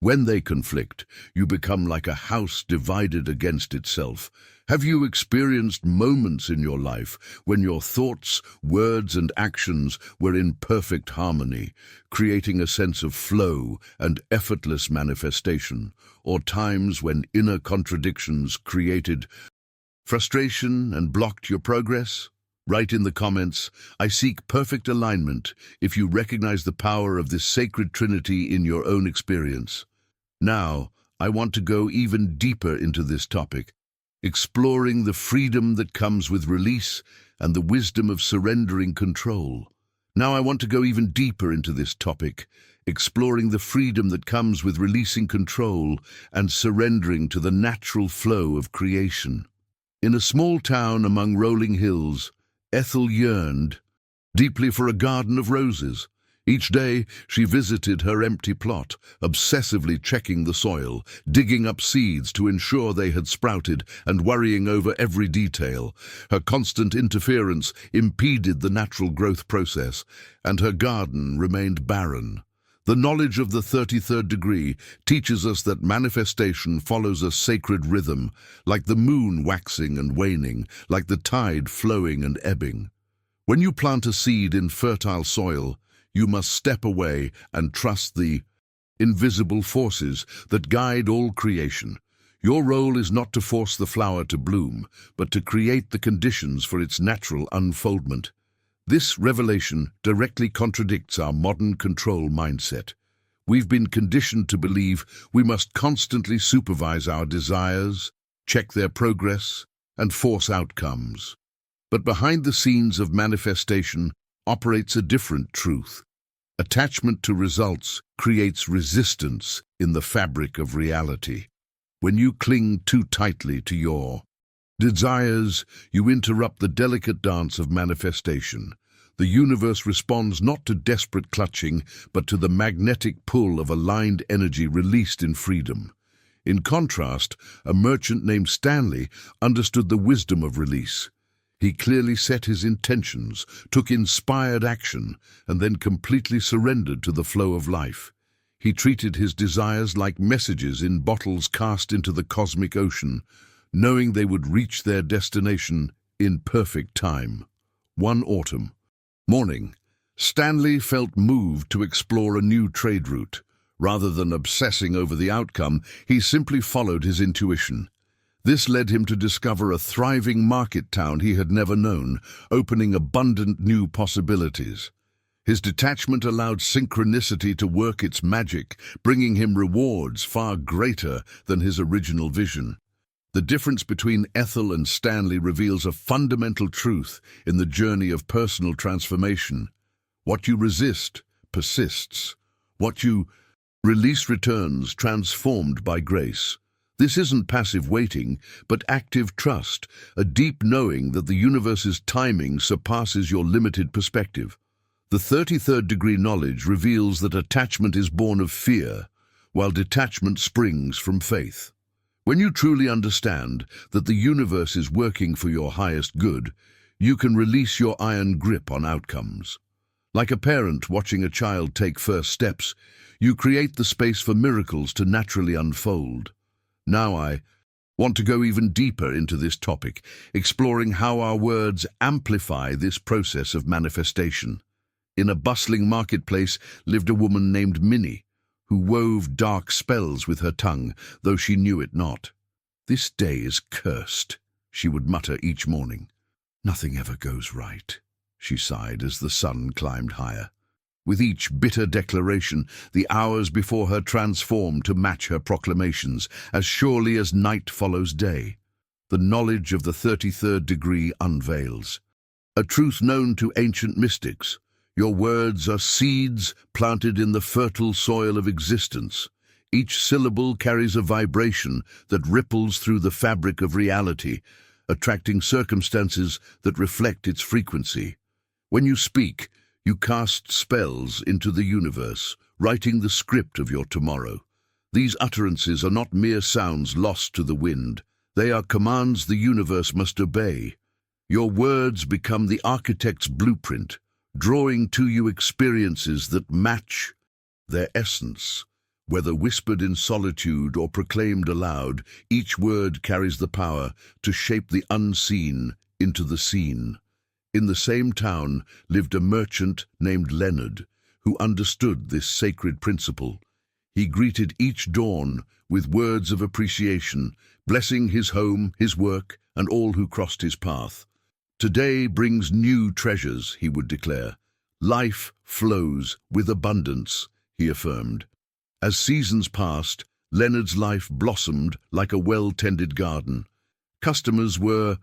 When they conflict, you become like a house divided against itself. Have you experienced moments in your life when your thoughts, words, and actions were in perfect harmony, creating a sense of flow and effortless manifestation, or times when inner contradictions created frustration and blocked your progress? Write in the comments, "I seek perfect alignment," if you recognize the power of this sacred trinity in your own experience. Now, I want to go even deeper into this topic, exploring the freedom that comes with release and the wisdom of surrendering control. Now I want to go even deeper into this topic, exploring the freedom that comes with releasing control and surrendering to the natural flow of creation. In a small town among rolling hills, Ethel yearned deeply for a garden of roses. Each day she visited her empty plot, obsessively checking the soil, digging up seeds to ensure they had sprouted, and worrying over every detail. Her constant interference impeded the natural growth process, and her garden remained barren. The knowledge of the 33rd degree teaches us that manifestation follows a sacred rhythm, like the moon waxing and waning, like the tide flowing and ebbing. When you plant a seed in fertile soil, you must step away and trust the invisible forces that guide all creation. Your role is not to force the flower to bloom, but to create the conditions for its natural unfoldment. This revelation directly contradicts our modern control mindset. We've been conditioned to believe we must constantly supervise our desires, check their progress, and force outcomes. But behind the scenes of manifestation operates a different truth. Attachment to results creates resistance in the fabric of reality. When you cling too tightly to your desires, you interrupt the delicate dance of manifestation. The universe responds not to desperate clutching, but to the magnetic pull of aligned energy released in freedom. In contrast, a merchant named Stanley understood the wisdom of release. He clearly set his intentions, took inspired action, and then completely surrendered to the flow of life. He treated his desires like messages in bottles cast into the cosmic ocean, knowing they would reach their destination in perfect time. One autumn morning, Stanley felt moved to explore a new trade route. Rather than obsessing over the outcome, he simply followed his intuition. This led him to discover a thriving market town he had never known, opening abundant new possibilities. His detachment allowed synchronicity to work its magic, bringing him rewards far greater than his original vision. The difference between Ethel and Stanley reveals a fundamental truth in the journey of personal transformation. What you resist persists. What you release returns, transformed by grace. This isn't passive waiting, but active trust, a deep knowing that the universe's timing surpasses your limited perspective. The 33rd degree knowledge reveals that attachment is born of fear, while detachment springs from faith. When you truly understand that the universe is working for your highest good, you can release your iron grip on outcomes. Like a parent watching a child take first steps, you create the space for miracles to naturally unfold. Now I Want to go even deeper into this topic, exploring how our words amplify this process of manifestation. In a bustling marketplace lived a woman named Minnie, who wove dark spells with her tongue, though she knew it not. "This day is cursed," she would mutter each morning. "Nothing ever goes right," she sighed as the sun climbed higher. With each bitter declaration, the hours before her transformed to match her proclamations, as surely as night follows day. The knowledge of the 33rd degree unveils. A truth known to ancient mystics. Your words are seeds planted in the fertile soil of existence. Each syllable carries a vibration that ripples through the fabric of reality, attracting circumstances that reflect its frequency. When you speak, you cast spells into the universe, writing the script of your tomorrow. These utterances are not mere sounds lost to the wind. They are commands the universe must obey. Your words become the architect's blueprint, drawing to you experiences that match their essence. Whether whispered in solitude or proclaimed aloud, each word carries the power to shape the unseen into the seen. In the same town lived a merchant named Leonard, who understood this sacred principle. He greeted each dawn with words of appreciation, blessing his home, his work, and all who crossed his path. "Today brings new treasures," he would declare. "Life flows with abundance," he affirmed. As seasons passed, Leonard's life blossomed like a well-tended garden. Customers were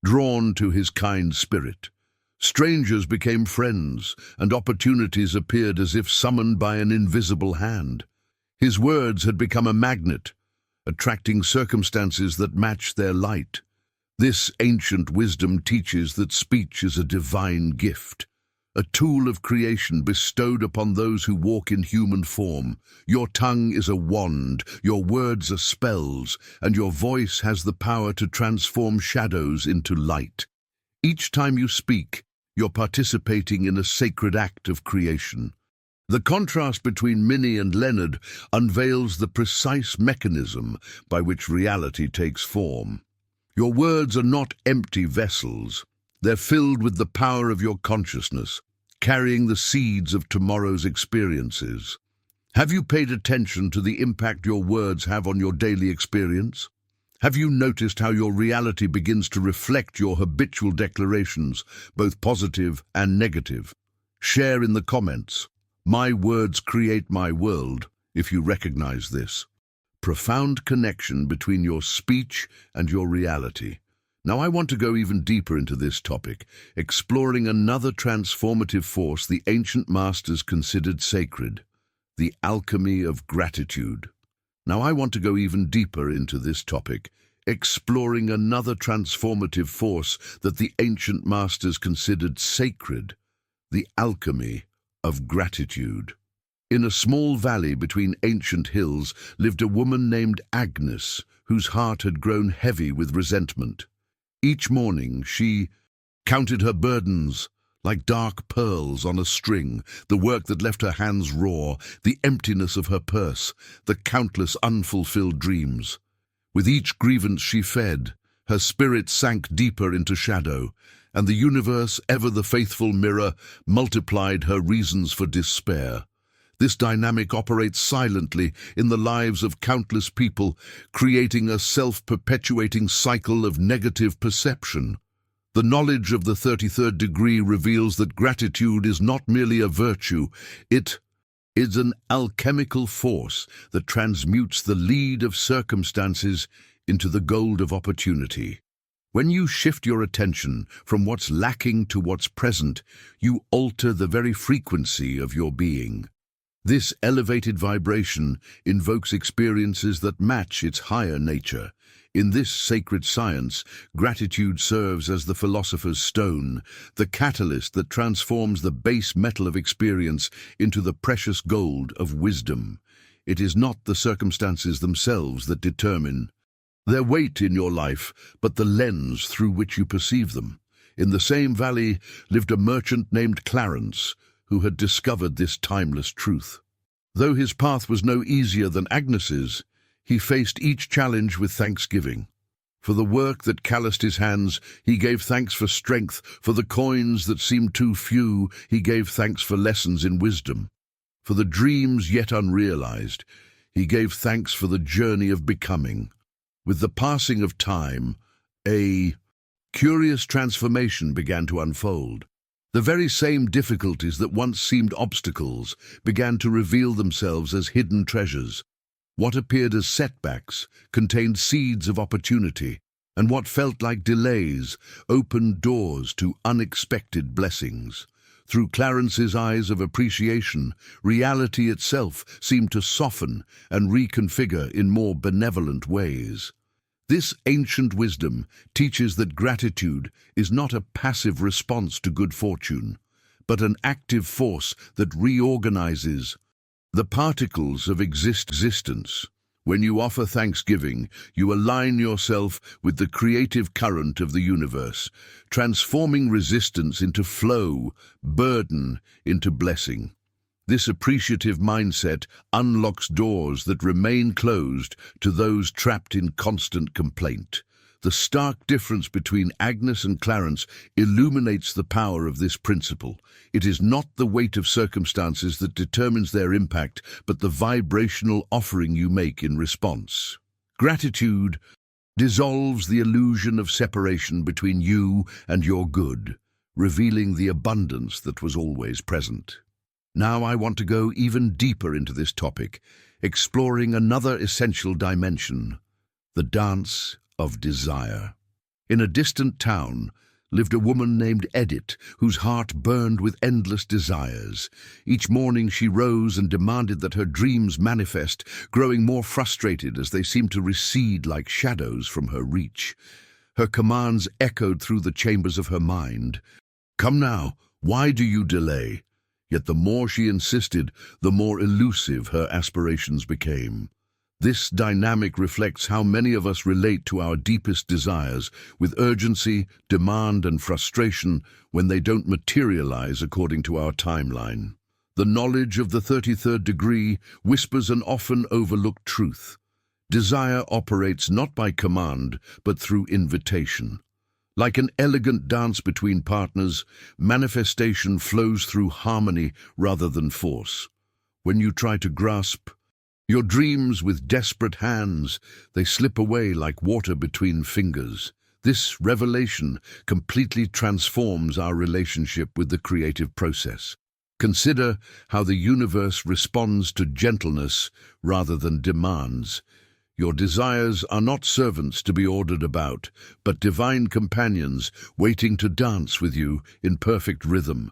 drawn to his kind spirit. Strangers became friends, and opportunities appeared as if summoned by an invisible hand. His words had become a magnet, attracting circumstances that matched their light. This ancient wisdom teaches that speech is a divine gift, a tool of creation bestowed upon those who walk in human form. Your tongue is a wand, your words are spells, and your voice has the power to transform shadows into light. Each time you speak, you're participating in a sacred act of creation. The contrast between Minnie and Leonard unveils the precise mechanism by which reality takes form. Your words are not empty vessels. They're filled with the power of your consciousness, carrying the seeds of tomorrow's experiences. Have you paid attention to the impact your words have on your daily experience? Have you noticed how your reality begins to reflect your habitual declarations, both positive and negative? Share in the comments. My words create my world, if you recognize this. Profound connection between your speech and your reality. Now I want to go even deeper into this topic, exploring another transformative force the ancient masters considered sacred, the alchemy of gratitude. Now I want to go even deeper into this topic, exploring another transformative force that the ancient masters considered sacred, the alchemy of gratitude. In a small valley between ancient hills lived a woman named Agnes, whose heart had grown heavy with resentment. Each morning she counted her burdens like dark pearls on a string, the work that left her hands raw, the emptiness of her purse, the countless unfulfilled dreams. With each grievance she fed, her spirit sank deeper into shadow, and the universe, ever the faithful mirror, multiplied her reasons for despair. This dynamic operates silently in the lives of countless people, creating a self-perpetuating cycle of negative perception. The knowledge of the 33rd degree reveals that gratitude is not merely a virtue, it is an alchemical force that transmutes the lead of circumstances into the gold of opportunity. When you shift your attention from what's lacking to what's present, you alter the very frequency of your being. This elevated vibration invokes experiences that match its higher nature. In this sacred science, gratitude serves as the philosopher's stone, the catalyst that transforms the base metal of experience into the precious gold of wisdom. It is not the circumstances themselves that determine their weight in your life, but the lens through which you perceive them. In the same valley lived a merchant named Clarence, who had discovered this timeless truth. Though his path was no easier than Agnes's, he faced each challenge with thanksgiving. For the work that calloused his hands, he gave thanks for strength. For the coins that seemed too few, he gave thanks for lessons in wisdom. For the dreams yet unrealized, he gave thanks for the journey of becoming. With the passing of time, a curious transformation began to unfold. The very same difficulties that once seemed obstacles began to reveal themselves as hidden treasures. What appeared as setbacks contained seeds of opportunity, and what felt like delays opened doors to unexpected blessings. Through Clarence's eyes of appreciation, reality itself seemed to soften and reconfigure in more benevolent ways. This ancient wisdom teaches that gratitude is not a passive response to good fortune, but an active force that reorganizes the particles of existence. When you offer thanksgiving, you align yourself with the creative current of the universe, transforming resistance into flow, burden into blessing. This appreciative mindset unlocks doors that remain closed to those trapped in constant complaint. The stark difference between Agnes and Clarence illuminates the power of this principle. It is not the weight of circumstances that determines their impact, but the vibrational offering you make in response. Gratitude dissolves the illusion of separation between you and your good, revealing the abundance that was always present. Now I want to go even deeper into this topic, exploring another essential dimension, the dance of desire. In a distant town lived a woman named Edith, whose heart burned with endless desires. Each morning she rose and demanded that her dreams manifest, growing more frustrated as they seemed to recede like shadows from her reach. Her commands echoed through the chambers of her mind. "Come now, why do you delay?" Yet the more she insisted, the more elusive her aspirations became. This dynamic reflects how many of us relate to our deepest desires, with urgency, demand, and frustration when they don't materialize according to our timeline. The knowledge of the 33rd degree whispers an often overlooked truth. Desire operates not by command, but through invitation. Like an elegant dance between partners, manifestation flows through harmony rather than force. When you try to grasp your dreams with desperate hands, they slip away like water between fingers. This revelation completely transforms our relationship with the creative process. Consider how the universe responds to gentleness rather than demands. Your desires are not servants to be ordered about, but divine companions waiting to dance with you in perfect rhythm.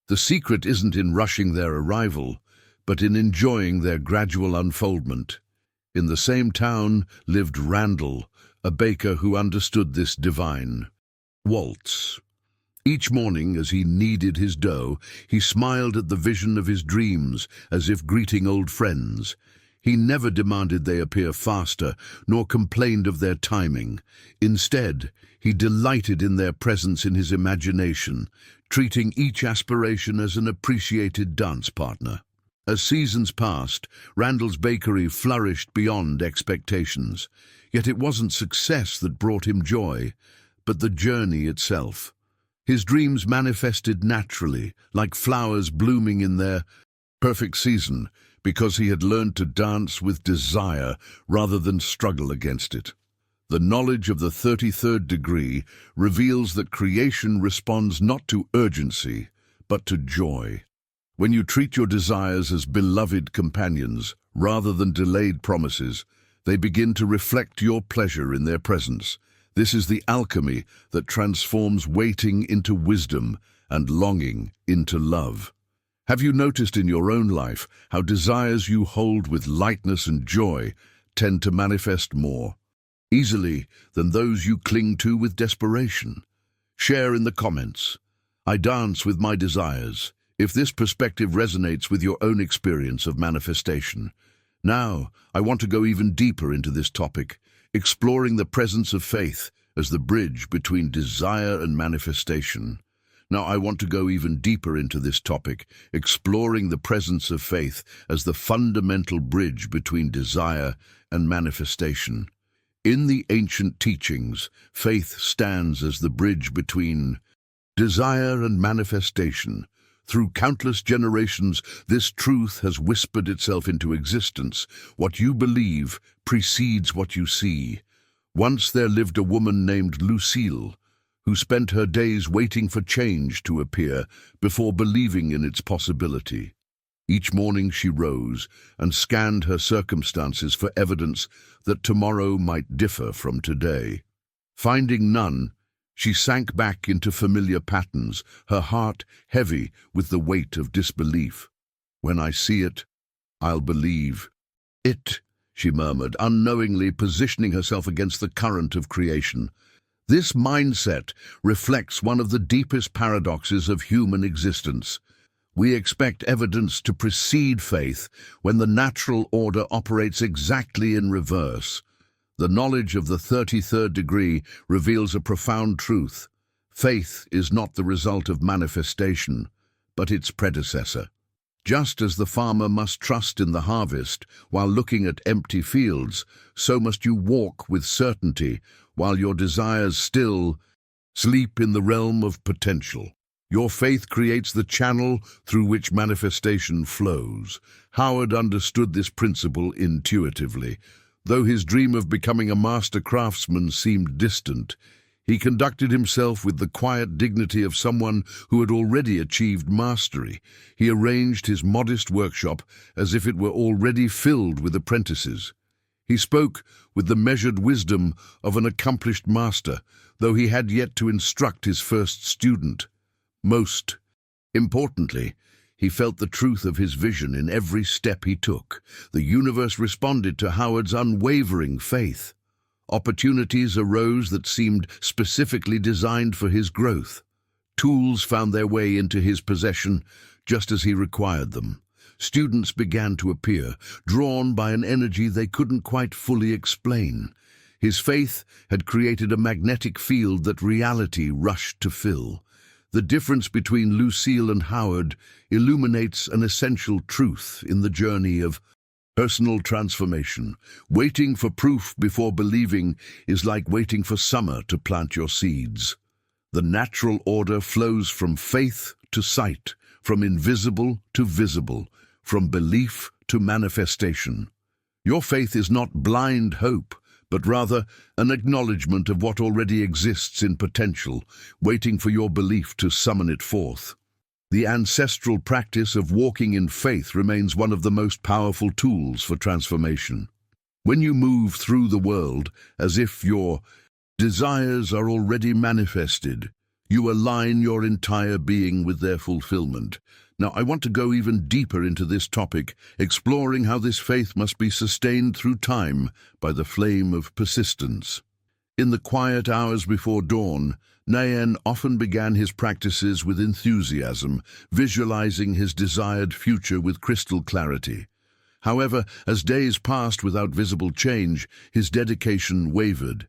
The secret isn't in rushing their arrival, but in enjoying their gradual unfoldment. In the same town lived Randall, a baker who understood this divine waltz. Each morning, as he kneaded his dough, he smiled at the vision of his dreams, as if greeting old friends. He never demanded they appear faster, nor complained of their timing. Instead, he delighted in their presence in his imagination, treating each aspiration as an appreciated dance partner. As seasons passed, Randall's bakery flourished beyond expectations. Yet it wasn't success that brought him joy, but the journey itself. His dreams manifested naturally, like flowers blooming in their perfect season, because he had learned to dance with desire rather than struggle against it. The knowledge of the 33rd degree reveals that creation responds not to urgency, but to joy. When you treat your desires as beloved companions rather than delayed promises, they begin to reflect your pleasure in their presence. This is the alchemy that transforms waiting into wisdom and longing into love. Have you noticed in your own life how desires you hold with lightness and joy tend to manifest more easily than those you cling to with desperation? Share in the comments. I dance with my desires, if this perspective resonates with your own experience of manifestation. Now, I want to go even deeper into this topic, exploring the presence of faith as the bridge between desire and manifestation. Now, I want to go even deeper into this topic, exploring the presence of faith as the fundamental bridge between desire and manifestation. In the ancient teachings, faith stands as the bridge between desire and manifestation. Through countless generations, this truth has whispered itself into existence. What you believe precedes what you see. Once there lived a woman named Lucille, who spent her days waiting for change to appear before believing in its possibility. Each morning she rose and scanned her circumstances for evidence that tomorrow might differ from today. Finding none, she sank back into familiar patterns, her heart heavy with the weight of disbelief. "When I see it, I'll believe it," she murmured, unknowingly positioning herself against the current of creation. This mindset reflects one of the deepest paradoxes of human existence. We expect evidence to precede faith when the natural order operates exactly in reverse. The knowledge of the 33rd degree reveals a profound truth. Faith is not the result of manifestation, but its predecessor. Just as the farmer must trust in the harvest while looking at empty fields, so must you walk with certainty while your desires still sleep in the realm of potential. Your faith creates the channel through which manifestation flows. Howard understood this principle intuitively. Though his dream of becoming a master craftsman seemed distant, he conducted himself with the quiet dignity of someone who had already achieved mastery. He arranged his modest workshop as if it were already filled with apprentices. He spoke with the measured wisdom of an accomplished master, though he had yet to instruct his first student. Most importantly, he felt the truth of his vision in every step he took. The universe responded to Howard's unwavering faith. Opportunities arose that seemed specifically designed for his growth. Tools found their way into his possession just as he required them. Students began to appear, drawn by an energy they couldn't quite fully explain. His faith had created a magnetic field that reality rushed to fill. The difference between Lucille and Howard illuminates an essential truth in the journey of personal transformation. Waiting for proof before believing is like waiting for summer to plant your seeds. The natural order flows from faith to sight, from invisible to visible, from belief to manifestation. Your faith is not blind hope, but rather an acknowledgement of what already exists in potential, waiting for your belief to summon it forth. The ancestral practice of walking in faith remains one of the most powerful tools for transformation. When you move through the world as if your desires are already manifested, you align your entire being with their fulfillment. Now, I want to go even deeper into this topic, exploring how this faith must be sustained through time by the flame of persistence. In the quiet hours before dawn, Nayan often began his practices with enthusiasm, visualizing his desired future with crystal clarity. However, as days passed without visible change, his dedication wavered.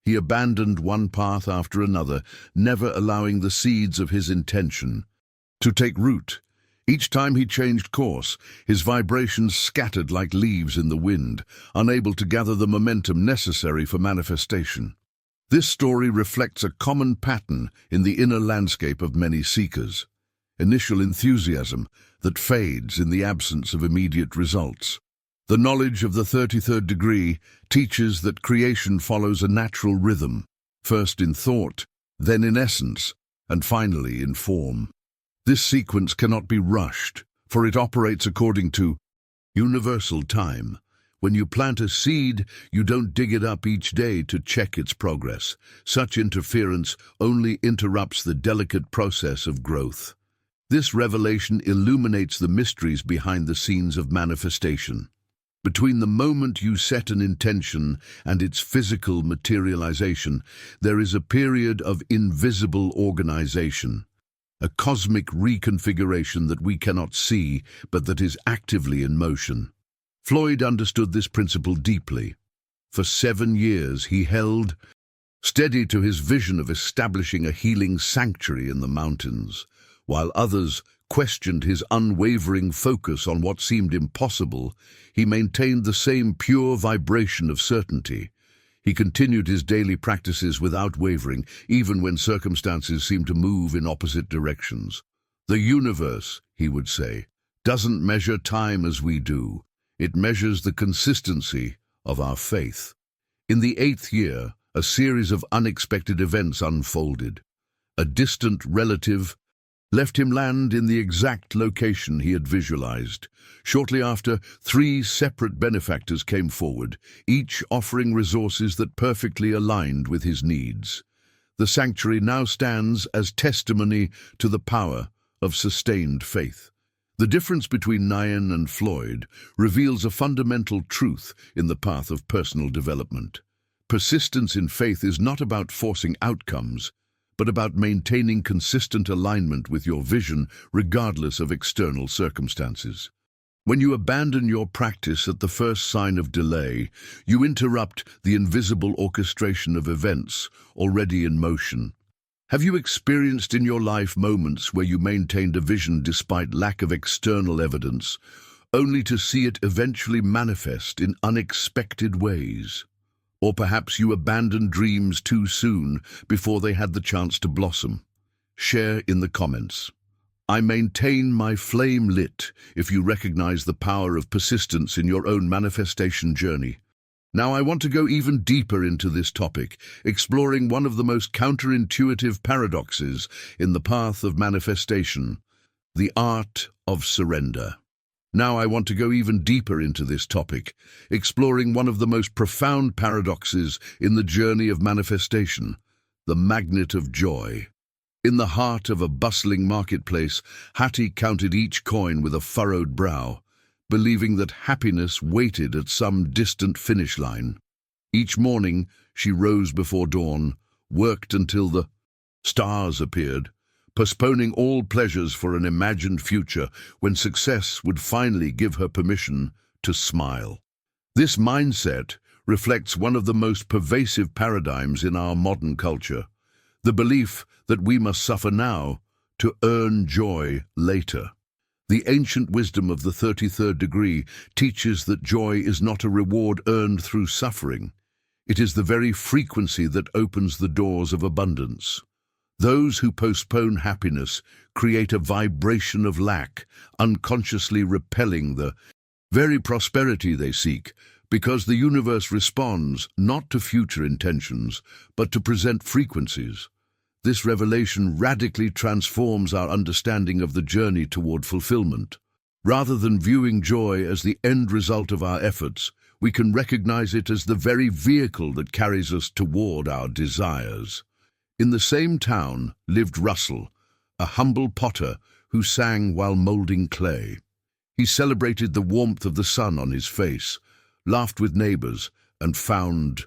He abandoned one path after another, never allowing the seeds of his intention to take root. Each time he changed course, his vibrations scattered like leaves in the wind, unable to gather the momentum necessary for manifestation. This story reflects a common pattern in the inner landscape of many seekers. Initial enthusiasm that fades in the absence of immediate results. The knowledge of the 33rd degree teaches that creation follows a natural rhythm, first in thought, then in essence, and finally in form. This sequence cannot be rushed, for it operates according to universal time. When you plant a seed, you don't dig it up each day to check its progress. Such interference only interrupts the delicate process of growth. This revelation illuminates the mysteries behind the scenes of manifestation. Between the moment you set an intention and its physical materialization, there is a period of invisible organization. A cosmic reconfiguration that we cannot see, but that is actively in motion. Floyd understood this principle deeply. For 7 years he held steady to his vision of establishing a healing sanctuary in the mountains, while others questioned his unwavering focus on what seemed impossible. He maintained the same pure vibration of certainty. He continued his daily practices without wavering, even when circumstances seemed to move in opposite directions. The universe, he would say, doesn't measure time as we do. It measures the consistency of our faith. In the 8th year, a series of unexpected events unfolded. A distant relative left him land in the exact location he had visualized. Shortly after, 3 separate benefactors came forward, each offering resources that perfectly aligned with his needs. The sanctuary now stands as testimony to the power of sustained faith. The difference between Nyan and Floyd reveals a fundamental truth in the path of personal development. Persistence in faith is not about forcing outcomes, but about maintaining consistent alignment with your vision regardless of external circumstances. When you abandon your practice at the first sign of delay, you interrupt the invisible orchestration of events already in motion. Have you experienced in your life moments where you maintained a vision despite lack of external evidence, only to see it eventually manifest in unexpected ways? Or perhaps you abandoned dreams too soon before they had the chance to blossom. Share in the comments. I maintain my flame lit if you recognize the power of persistence in your own manifestation journey. Now I want to go even deeper into this topic, exploring one of the most counterintuitive paradoxes in the path of manifestation, the art of surrender. Now I want to go even deeper into this topic, exploring one of the most profound paradoxes in the journey of manifestation, the magnet of joy. In the heart of a bustling marketplace, Hattie counted each coin with a furrowed brow, believing that happiness waited at some distant finish line. Each morning, she rose before dawn, worked until the stars appeared, postponing all pleasures for an imagined future when success would finally give her permission to smile. This mindset reflects one of the most pervasive paradigms in our modern culture, the belief that we must suffer now to earn joy later. The ancient wisdom of the 33rd degree teaches that joy is not a reward earned through suffering. It is the very frequency that opens the doors of abundance. Those who postpone happiness create a vibration of lack, unconsciously repelling the very prosperity they seek, because the universe responds not to future intentions, but to present frequencies. This revelation radically transforms our understanding of the journey toward fulfillment. Rather than viewing joy as the end result of our efforts, we can recognize it as the very vehicle that carries us toward our desires. In the same town lived Russell, a humble potter who sang while molding clay. He celebrated the warmth of the sun on his face, laughed with neighbors, and found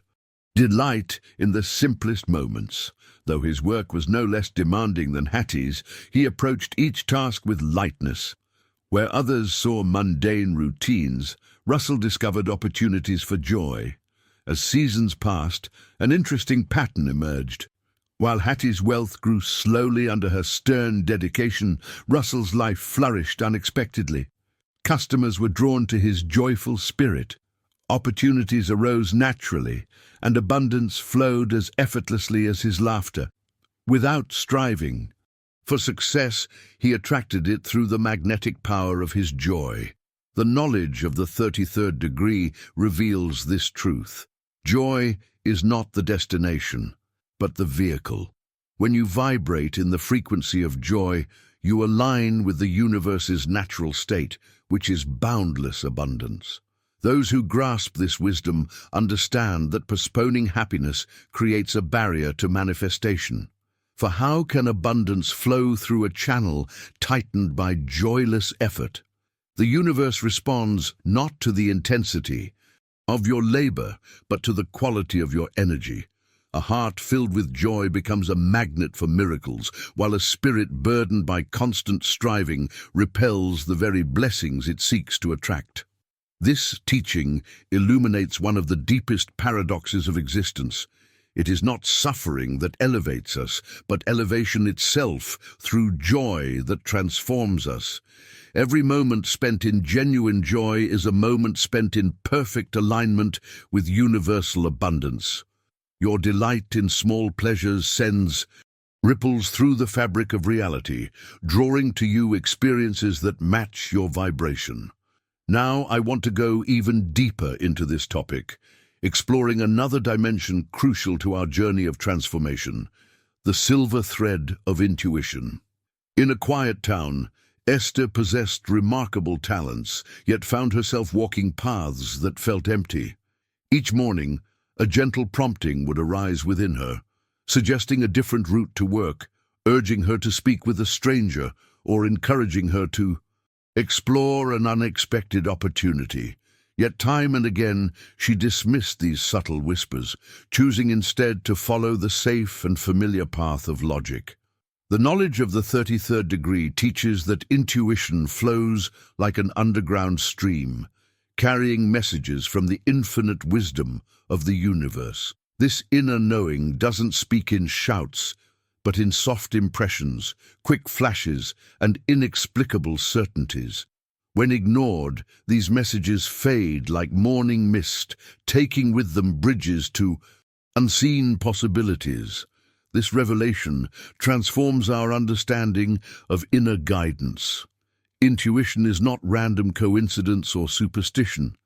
delight in the simplest moments. Though his work was no less demanding than Hattie's, he approached each task with lightness. Where others saw mundane routines, Russell discovered opportunities for joy. As seasons passed, an interesting pattern emerged. While Hattie's wealth grew slowly under her stern dedication, Russell's life flourished unexpectedly. Customers were drawn to his joyful spirit. Opportunities arose naturally, and abundance flowed as effortlessly as his laughter. Without striving for success, he attracted it through the magnetic power of his joy. The knowledge of the 33rd degree reveals this truth. Joy is not the destination, but the vehicle. When you vibrate in the frequency of joy, you align with the universe's natural state, which is boundless abundance. Those who grasp this wisdom understand that postponing happiness creates a barrier to manifestation. For how can abundance flow through a channel tightened by joyless effort? The universe responds not to the intensity of your labor, but to the quality of your energy. A heart filled with joy becomes a magnet for miracles, while a spirit burdened by constant striving repels the very blessings it seeks to attract. This teaching illuminates one of the deepest paradoxes of existence. It is not suffering that elevates us, but elevation itself through joy that transforms us. Every moment spent in genuine joy is a moment spent in perfect alignment with universal abundance. Your delight in small pleasures sends ripples through the fabric of reality, drawing to you experiences that match your vibration. Now I want to go even deeper into this topic, exploring another dimension crucial to our journey of transformation, the silver thread of intuition. In a quiet town, Esther possessed remarkable talents, yet found herself walking paths that felt empty. Each morning, a gentle prompting would arise within her, suggesting a different route to work, urging her to speak with a stranger, or encouraging her to explore an unexpected opportunity. Yet time and again she dismissed these subtle whispers, choosing instead to follow the safe and familiar path of logic. The knowledge of the 33rd degree teaches that intuition flows like an underground stream, carrying messages from the infinite wisdom of the universe. This inner knowing doesn't speak in shouts, but in soft impressions, quick flashes, and inexplicable certainties. When ignored, these messages fade like morning mist, taking with them bridges to unseen possibilities. This revelation transforms our understanding of inner guidance. Intuition is not random coincidence or superstition.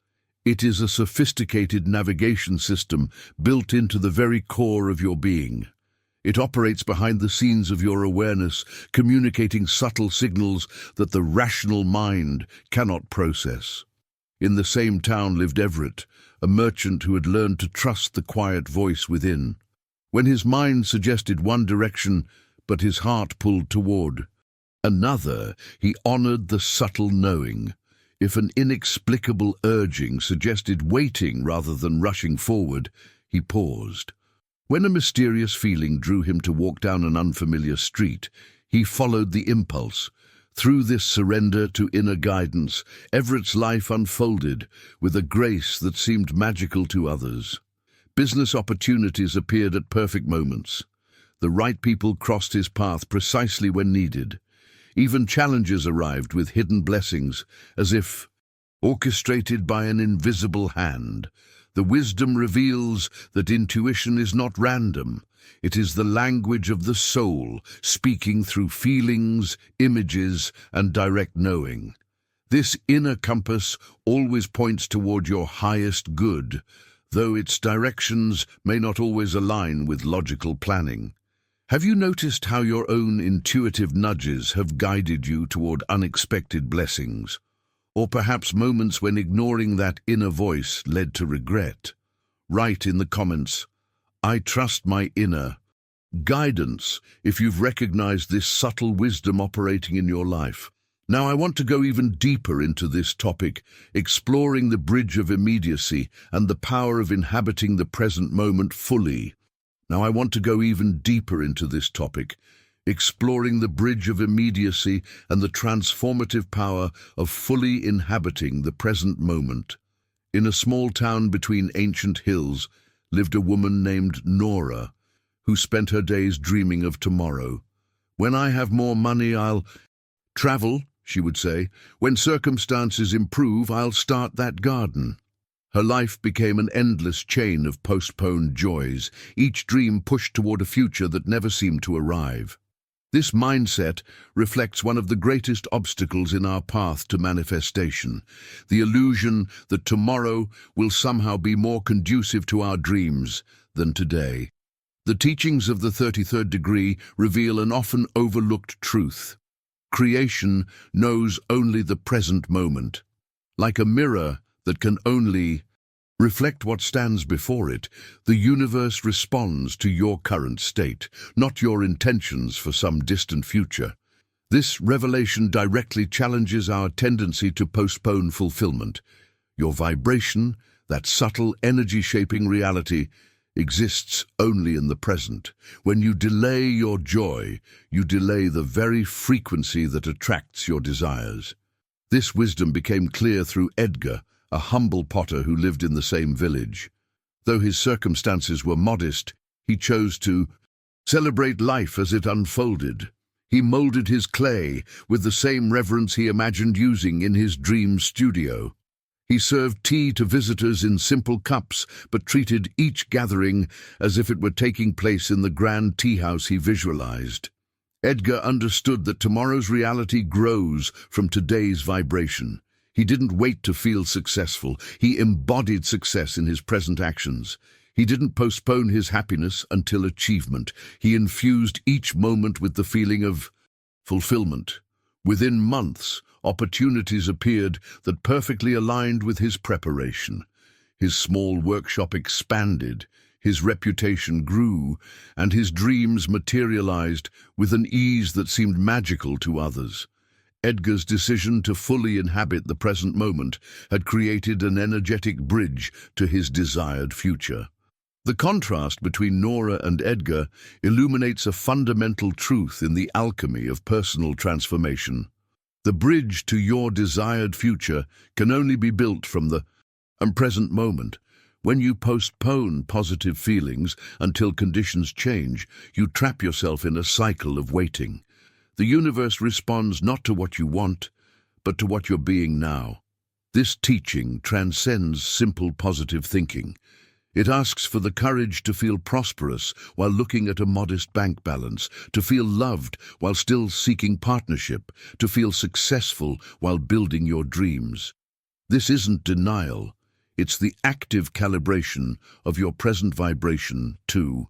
It is a sophisticated navigation system built into the very core of your being. It operates behind the scenes of your awareness, communicating subtle signals that the rational mind cannot process. In the same town lived Everett, a merchant who had learned to trust the quiet voice within. When his mind suggested one direction, but his heart pulled toward another, he honored the subtle knowing. If an inexplicable urging suggested waiting rather than rushing forward, he paused. When a mysterious feeling drew him to walk down an unfamiliar street, he followed the impulse. Through this surrender to inner guidance, Everett's life unfolded with a grace that seemed magical to others. Business opportunities appeared at perfect moments. The right people crossed his path precisely when needed. Even challenges arrived with hidden blessings, as if orchestrated by an invisible hand. The wisdom reveals that intuition is not random. It is the language of the soul, speaking through feelings, images, and direct knowing. This inner compass always points toward your highest good, though its directions may not always align with logical planning. Have you noticed how your own intuitive nudges have guided you toward unexpected blessings? Or perhaps moments when ignoring that inner voice led to regret? Write in the comments, "I trust my inner guidance," if you've recognized this subtle wisdom operating in your life. Now I want to go even deeper into this topic, exploring the bridge of immediacy and the power of inhabiting the present moment fully. Now I want to go even deeper into this topic, exploring the bridge of immediacy and the transformative power of fully inhabiting the present moment. In a small town between ancient hills lived a woman named Nora, who spent her days dreaming of tomorrow. "When I have more money, I'll travel," she would say. "When circumstances improve, I'll start that garden." Her life became an endless chain of postponed joys, each dream pushed toward a future that never seemed to arrive. This mindset reflects one of the greatest obstacles in our path to manifestation, the illusion that tomorrow will somehow be more conducive to our dreams than today. The teachings of the 33rd degree reveal an often overlooked truth. Creation knows only the present moment. Like a mirror that can only reflect what stands before it, the universe responds to your current state, not your intentions for some distant future. This revelation directly challenges our tendency to postpone fulfillment. Your vibration, that subtle energy shaping reality, exists only in the present. When you delay your joy, you delay the very frequency that attracts your desires. This wisdom became clear through Edgar, a humble potter who lived in the same village. Though his circumstances were modest, He chose to celebrate life as it unfolded. He molded his clay with the same reverence he imagined using in his dream studio. He served tea to visitors in simple cups, but treated each gathering as if it were taking place in the grand tea house he visualized. Edgar understood that tomorrow's reality grows from today's vibration. He didn't wait to feel successful. He embodied success in his present actions. He didn't postpone his happiness until achievement. He infused each moment with the feeling of fulfillment. Within months, opportunities appeared that perfectly aligned with his preparation. His small workshop expanded, his reputation grew, and his dreams materialized with an ease that seemed magical to others. Edgar's decision to fully inhabit the present moment had created an energetic bridge to his desired future. The contrast between Nora and Edgar illuminates a fundamental truth in the alchemy of personal transformation. The bridge to your desired future can only be built from the present moment. When you postpone positive feelings until conditions change, you trap yourself in a cycle of waiting. The universe responds not to what you want, but to what you're being now. This teaching transcends simple positive thinking. It asks for the courage to feel prosperous while looking at a modest bank balance, to feel loved while still seeking partnership, to feel successful while building your dreams. This isn't denial. It's the active calibration of your present vibration to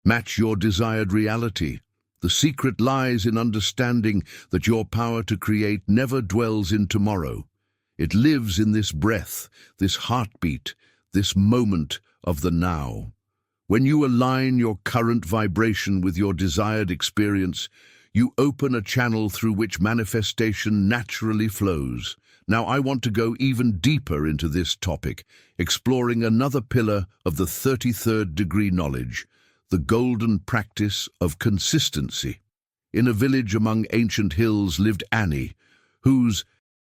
match your desired reality. The secret lies in understanding that your power to create never dwells in tomorrow. It lives in this breath, this heartbeat, this moment of the now. When you align your current vibration with your desired experience, you open a channel through which manifestation naturally flows. Now I want to go even deeper into this topic, exploring another pillar of the 33rd degree knowledge, the golden practice of consistency. In a village among ancient hills lived Annie, whose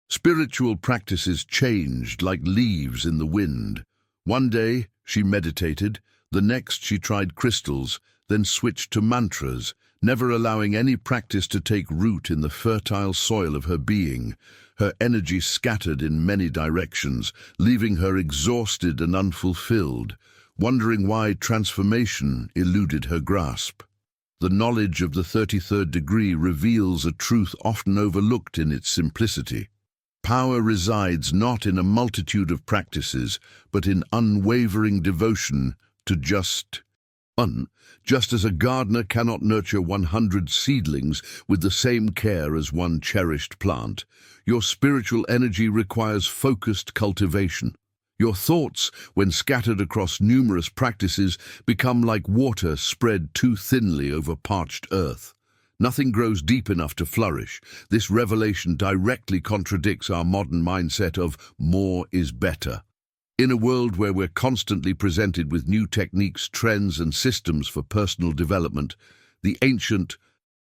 spiritual practices changed like leaves in the wind. One day she meditated, the next she tried crystals, then switched to mantras, never allowing any practice to take root in the fertile soil of her being. Her energy scattered in many directions, leaving her exhausted and unfulfilled, wondering why transformation eluded her grasp. The knowledge of the 33rd degree reveals a truth often overlooked in its simplicity. Power resides not in a multitude of practices, but in unwavering devotion to just one. Just as a gardener cannot nurture 100 seedlings with the same care as one cherished plant, your spiritual energy requires focused cultivation. Your thoughts, when scattered across numerous practices, become like water spread too thinly over parched earth. Nothing grows deep enough to flourish. This revelation directly contradicts our modern mindset of more is better. In a world where we're constantly presented with new techniques, trends, and systems for personal development, the ancient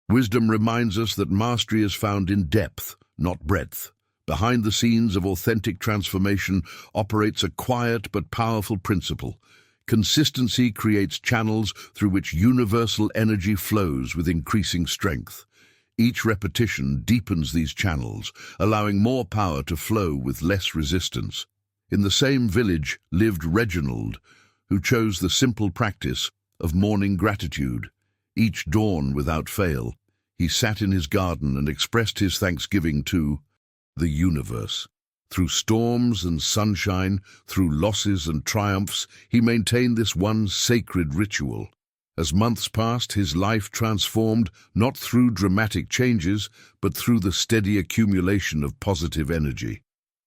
wisdom reminds us that mastery is found in depth, not breadth. Behind the scenes of authentic transformation operates a quiet but powerful principle. Consistency creates channels through which universal energy flows with increasing strength. Each repetition deepens these channels, allowing more power to flow with less resistance. In the same village lived Reginald, who chose the simple practice of morning gratitude. Each dawn, without fail, he sat in his garden and expressed his thanksgiving to the universe. Through storms and sunshine, through losses and triumphs, he maintained this one sacred ritual. As months passed, his life transformed, not through dramatic changes, but through the steady accumulation of positive energy.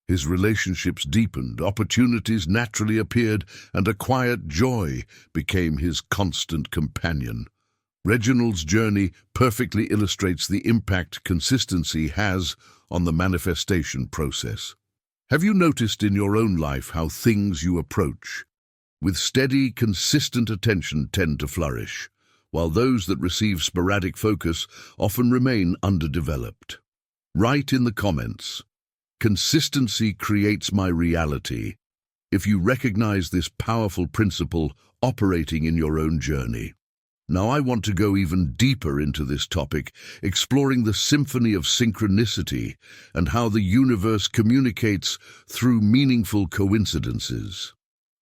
His relationships deepened, opportunities naturally appeared, and a quiet joy became his constant companion. Reginald's journey perfectly illustrates the impact consistency has on the manifestation process. Have you noticed in your own life how things you approach with steady, consistent attention tend to flourish, while those that receive sporadic focus often remain underdeveloped? Write in the comments, "Consistency creates my reality." If you recognize this powerful principle operating in your own journey. Now I want to go even deeper into this topic, exploring the symphony of synchronicity and how the universe communicates through meaningful coincidences.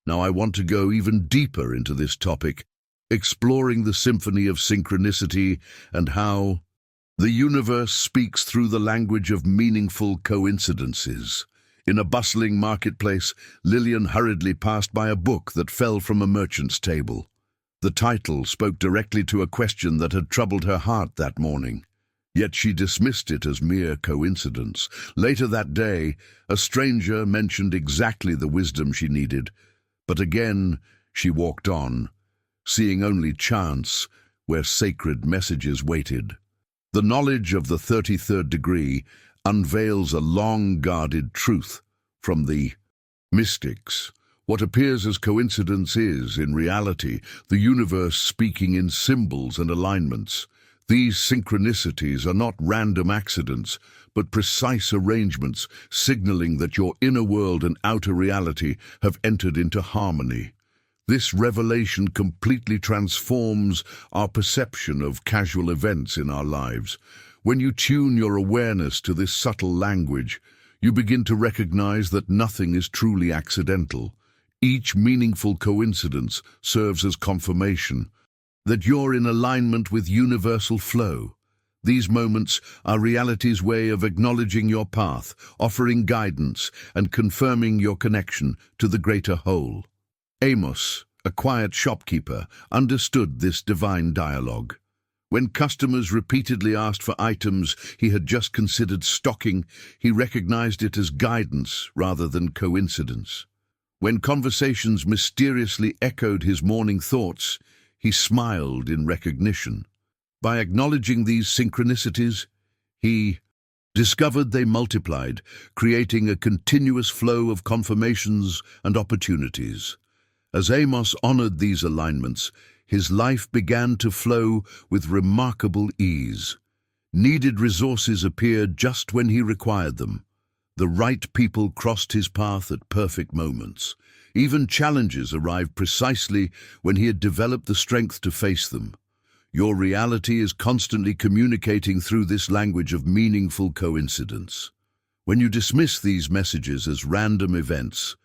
Now I want to go even deeper into this topic, exploring the symphony of synchronicity and how the universe speaks through the language of meaningful coincidences. In a bustling marketplace, Lillian hurriedly passed by a book that fell from a merchant's table. The title spoke directly to a question that had troubled her heart that morning. Yet she dismissed it as mere coincidence. Later that day, a stranger mentioned exactly the wisdom she needed, but again she walked on, seeing only chance where sacred messages waited. The knowledge of the 33rd degree unveils a long-guarded truth from the mystics. What appears as coincidence is, in reality, the universe speaking in symbols and alignments. These synchronicities are not random accidents, but precise arrangements signaling that your inner world and outer reality have entered into harmony. This revelation completely transforms our perception of casual events in our lives. When you tune your awareness to this subtle language, you begin to recognize that nothing is truly accidental. Each meaningful coincidence serves as confirmation that you're in alignment with universal flow. These moments are reality's way of acknowledging your path, offering guidance, and confirming your connection to the greater whole. Amos, a quiet shopkeeper, understood this divine dialogue. When customers repeatedly asked for items he had just considered stocking, he recognized it as guidance rather than coincidence. When conversations mysteriously echoed his morning thoughts, he smiled in recognition. By acknowledging these synchronicities, he discovered they multiplied, creating a continuous flow of confirmations and opportunities. As Amos honored these alignments, his life began to flow with remarkable ease. Needed resources appeared just when he required them. The right people crossed his path at perfect moments. Even challenges arrived precisely when he had developed the strength to face them. Your reality is constantly communicating through this language of meaningful coincidence. When you dismiss these messages as random events,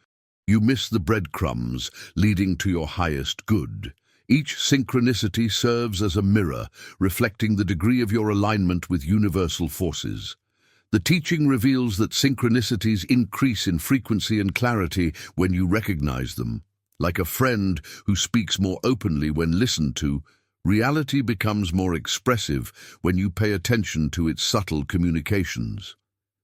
you miss the breadcrumbs leading to your highest good. Each synchronicity serves as a mirror, reflecting the degree of your alignment with universal forces. The teaching reveals that synchronicities increase in frequency and clarity when you recognize them. Like a friend who speaks more openly when listened to, reality becomes more expressive when you pay attention to its subtle communications.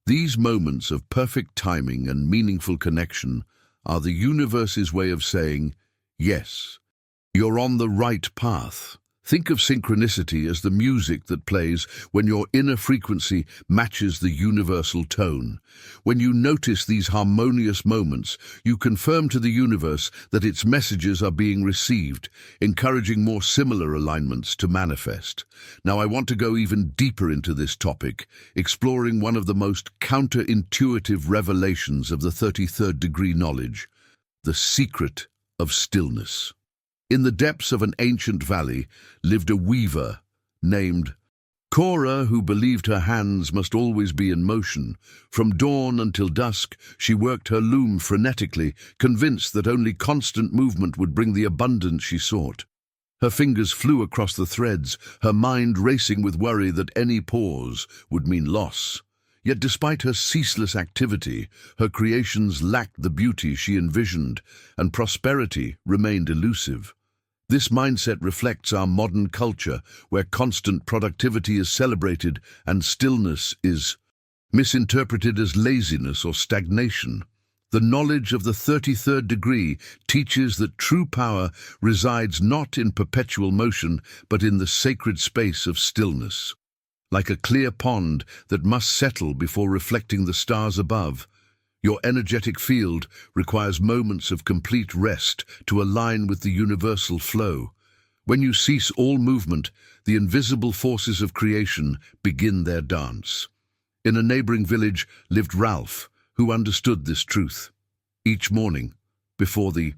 These moments of perfect timing and meaningful connection are the universe's way of saying, yes, you're on the right path. Think of synchronicity as the music that plays when your inner frequency matches the universal tone. When you notice these harmonious moments, you confirm to the universe that its messages are being received, encouraging more similar alignments to manifest. Now I want to go even deeper into this topic, exploring one of the most counterintuitive revelations of the 33rd degree knowledge, the secret of stillness. In the depths of an ancient valley lived a weaver named Cora, who believed her hands must always be in motion. From dawn until dusk, she worked her loom frenetically, convinced that only constant movement would bring the abundance she sought. Her fingers flew across the threads, her mind racing with worry that any pause would mean loss. Yet despite her ceaseless activity, her creations lacked the beauty she envisioned, and prosperity remained elusive. This mindset reflects our modern culture, where constant productivity is celebrated and stillness is misinterpreted as laziness or stagnation. The knowledge of the 33rd degree teaches that true power resides not in perpetual motion, but in the sacred space of stillness. Like a clear pond that must settle before reflecting the stars above, your energetic field requires moments of complete rest to align with the universal flow. When you cease all movement, the invisible forces of creation begin their dance. In a neighboring village lived Ralph, who understood this truth. Each morning, before the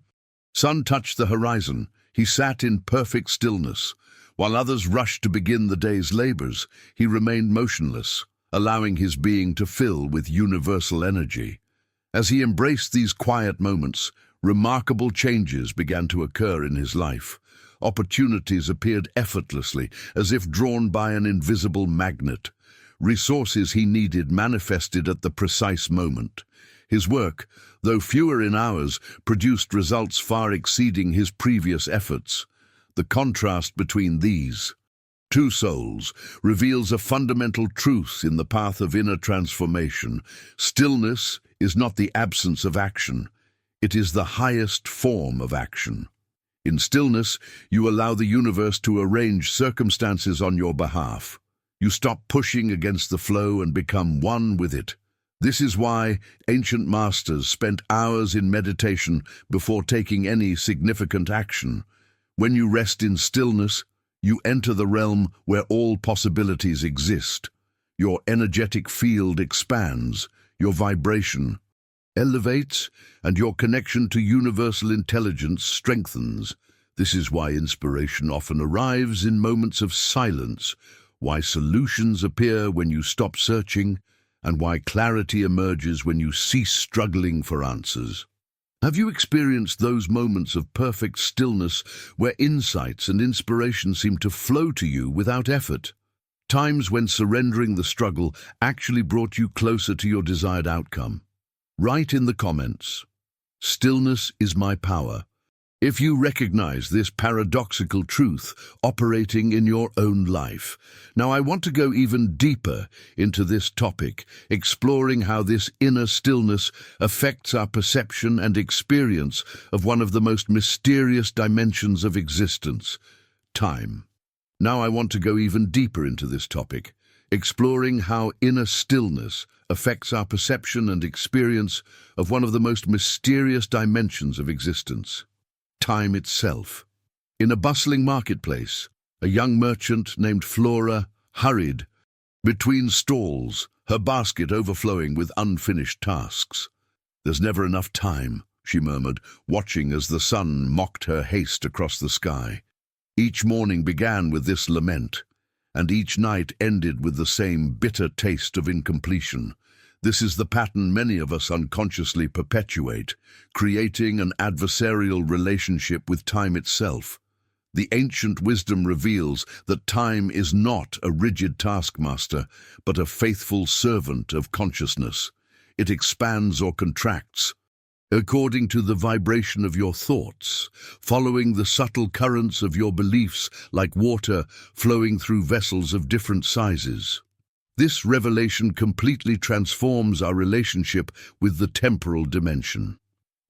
sun touched the horizon, He sat in perfect stillness. While others rushed to begin the day's labors, he remained motionless, allowing his being to fill with universal energy. As he embraced these quiet moments, remarkable changes began to occur in his life. Opportunities appeared effortlessly, as if drawn by an invisible magnet. Resources he needed manifested at the precise moment. His work, though fewer in hours, produced results far exceeding his previous efforts. The contrast between these two souls reveals a fundamental truth in the path of inner transformation. Stillness is not the absence of action. It is the highest form of action. In stillness, you allow the universe to arrange circumstances on your behalf. You stop pushing against the flow and become one with it. This is why ancient masters spent hours in meditation before taking any significant action. When you rest in stillness, you enter the realm where all possibilities exist. Your energetic field expands, your vibration elevates, and your connection to universal intelligence strengthens. This is why inspiration often arrives in moments of silence, why solutions appear when you stop searching, and why clarity emerges when you cease struggling for answers. Have you experienced those moments of perfect stillness where insights and inspiration seem to flow to you without effort? Times when surrendering the struggle actually brought you closer to your desired outcome? Write in the comments, "Stillness is my power," if you recognize this paradoxical truth operating in your own life. Now, I want to go even deeper into this topic, exploring how this inner stillness affects our perception and experience of one of the most mysterious dimensions of existence, time. Now, I want to go even deeper into this topic, exploring how inner stillness affects our perception and experience of one of the most mysterious dimensions of existence, time itself. In a bustling marketplace, a young merchant named Flora hurried between stalls, her basket overflowing with unfinished tasks. "There's never enough time," she murmured, watching as the sun mocked her haste across the sky. Each morning began with this lament, and each night ended with the same bitter taste of incompletion. This is the pattern many of us unconsciously perpetuate, creating an adversarial relationship with time itself. The ancient wisdom reveals that time is not a rigid taskmaster, but a faithful servant of consciousness. It expands or contracts according to the vibration of your thoughts, following the subtle currents of your beliefs like water flowing through vessels of different sizes. This revelation completely transforms our relationship with the temporal dimension.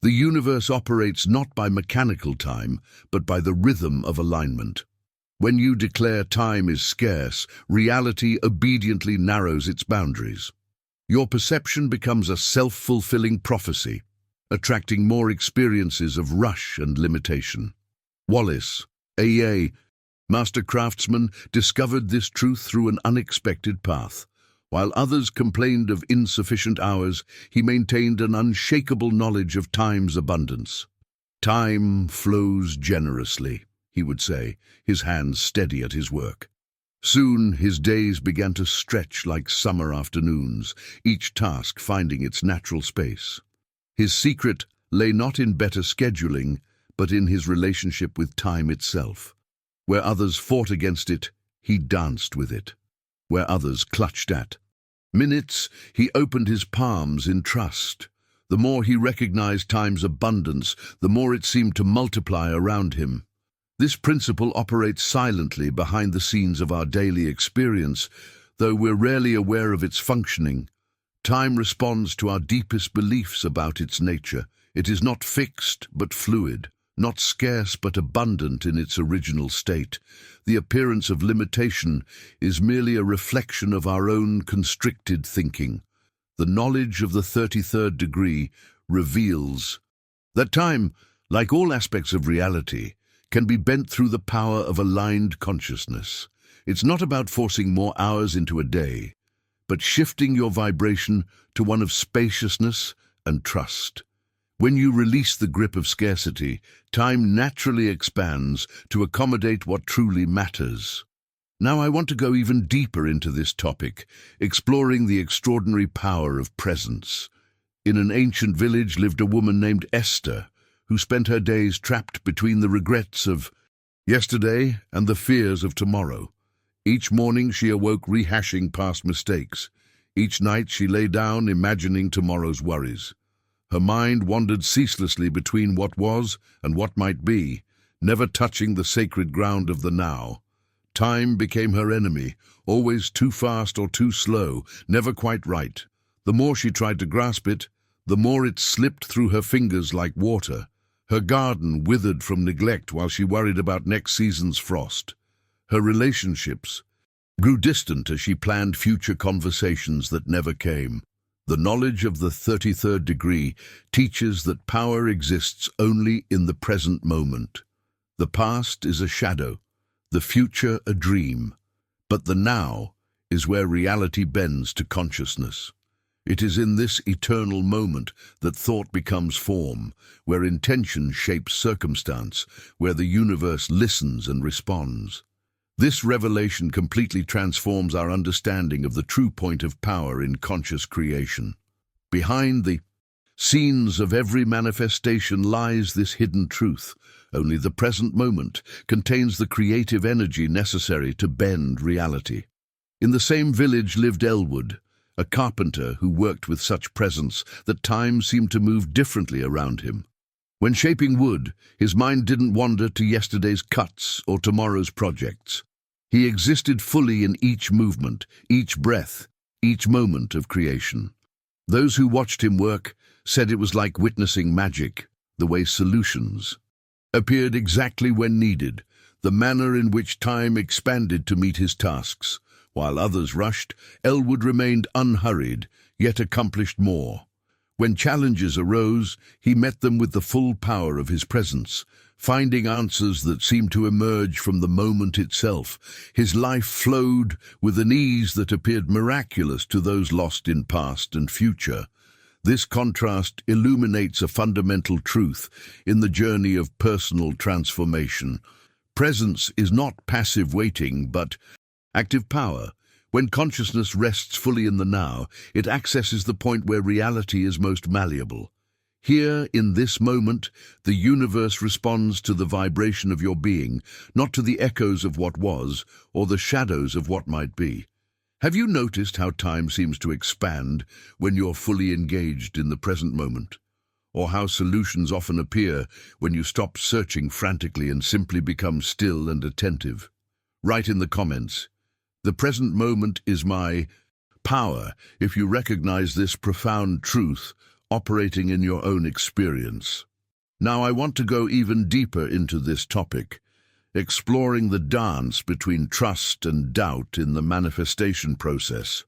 The universe operates not by mechanical time, but by the rhythm of alignment. When you declare time is scarce, reality obediently narrows its boundaries. Your perception becomes a self-fulfilling prophecy, attracting more experiences of rush and limitation. Wallace, A.A., master craftsman, discovered this truth through an unexpected path. While others complained of insufficient hours, he maintained an unshakable knowledge of time's abundance. "Time flows generously," he would say, his hands steady at his work. Soon his days began to stretch like summer afternoons, each task finding its natural space. His secret lay not in better scheduling, but in his relationship with time itself. Where others fought against it, he danced with it. Where others clutched at minutes, he opened his palms in trust. The more he recognized time's abundance, the more it seemed to multiply around him. This principle operates silently behind the scenes of our daily experience, though we're rarely aware of its functioning. Time responds to our deepest beliefs about its nature. It is not fixed, but fluid, not scarce, but abundant in its original state. The appearance of limitation is merely a reflection of our own constricted thinking. The knowledge of the 33rd degree reveals that time, like all aspects of reality, can be bent through the power of aligned consciousness. It's not about forcing more hours into a day, but shifting your vibration to one of spaciousness and trust. When you release the grip of scarcity, time naturally expands to accommodate what truly matters. Now I want to go even deeper into this topic, exploring the extraordinary power of presence. In an ancient village lived a woman named Esther, who spent her days trapped between the regrets of yesterday and the fears of tomorrow. Each morning she awoke rehashing past mistakes. Each night she lay down imagining tomorrow's worries. Her mind wandered ceaselessly between what was and what might be, never touching the sacred ground of the now. Time became her enemy, always too fast or too slow, never quite right. The more she tried to grasp it, the more it slipped through her fingers like water. Her garden withered from neglect while she worried about next season's frost. Her relationships grew distant as she planned future conversations that never came. The knowledge of the 33rd degree teaches that power exists only in the present moment. The past is a shadow, the future a dream, but the now is where reality bends to consciousness. It is in this eternal moment that thought becomes form, where intention shapes circumstance, where the universe listens and responds. This revelation completely transforms our understanding of the true point of power in conscious creation. Behind the scenes of every manifestation lies this hidden truth. Only the present moment contains the creative energy necessary to bend reality. In the same village lived Elwood, a carpenter who worked with such presence that time seemed to move differently around him. When shaping wood, his mind didn't wander to yesterday's cuts or tomorrow's projects. He existed fully in each movement, each breath, each moment of creation. Those who watched him work said it was like witnessing magic, the way solutions appeared exactly when needed, the manner in which time expanded to meet his tasks. While others rushed, Elwood remained unhurried, yet accomplished more. When challenges arose, he met them with the full power of his presence, finding answers that seemed to emerge from the moment itself. His life flowed with an ease that appeared miraculous to those lost in past and future. This contrast illuminates a fundamental truth in the journey of personal transformation. Presence is not passive waiting, but active power. When consciousness rests fully in the now, it accesses the point where reality is most malleable. Here, in this moment, the universe responds to the vibration of your being, not to the echoes of what was or the shadows of what might be. Have you noticed how time seems to expand when you're fully engaged in the present moment? Or how solutions often appear when you stop searching frantically and simply become still and attentive? Write in the comments, "The present moment is my power," if you recognize this profound truth operating in your own experience. Now I want to go even deeper into this topic, exploring the dance between trust and doubt in the manifestation process.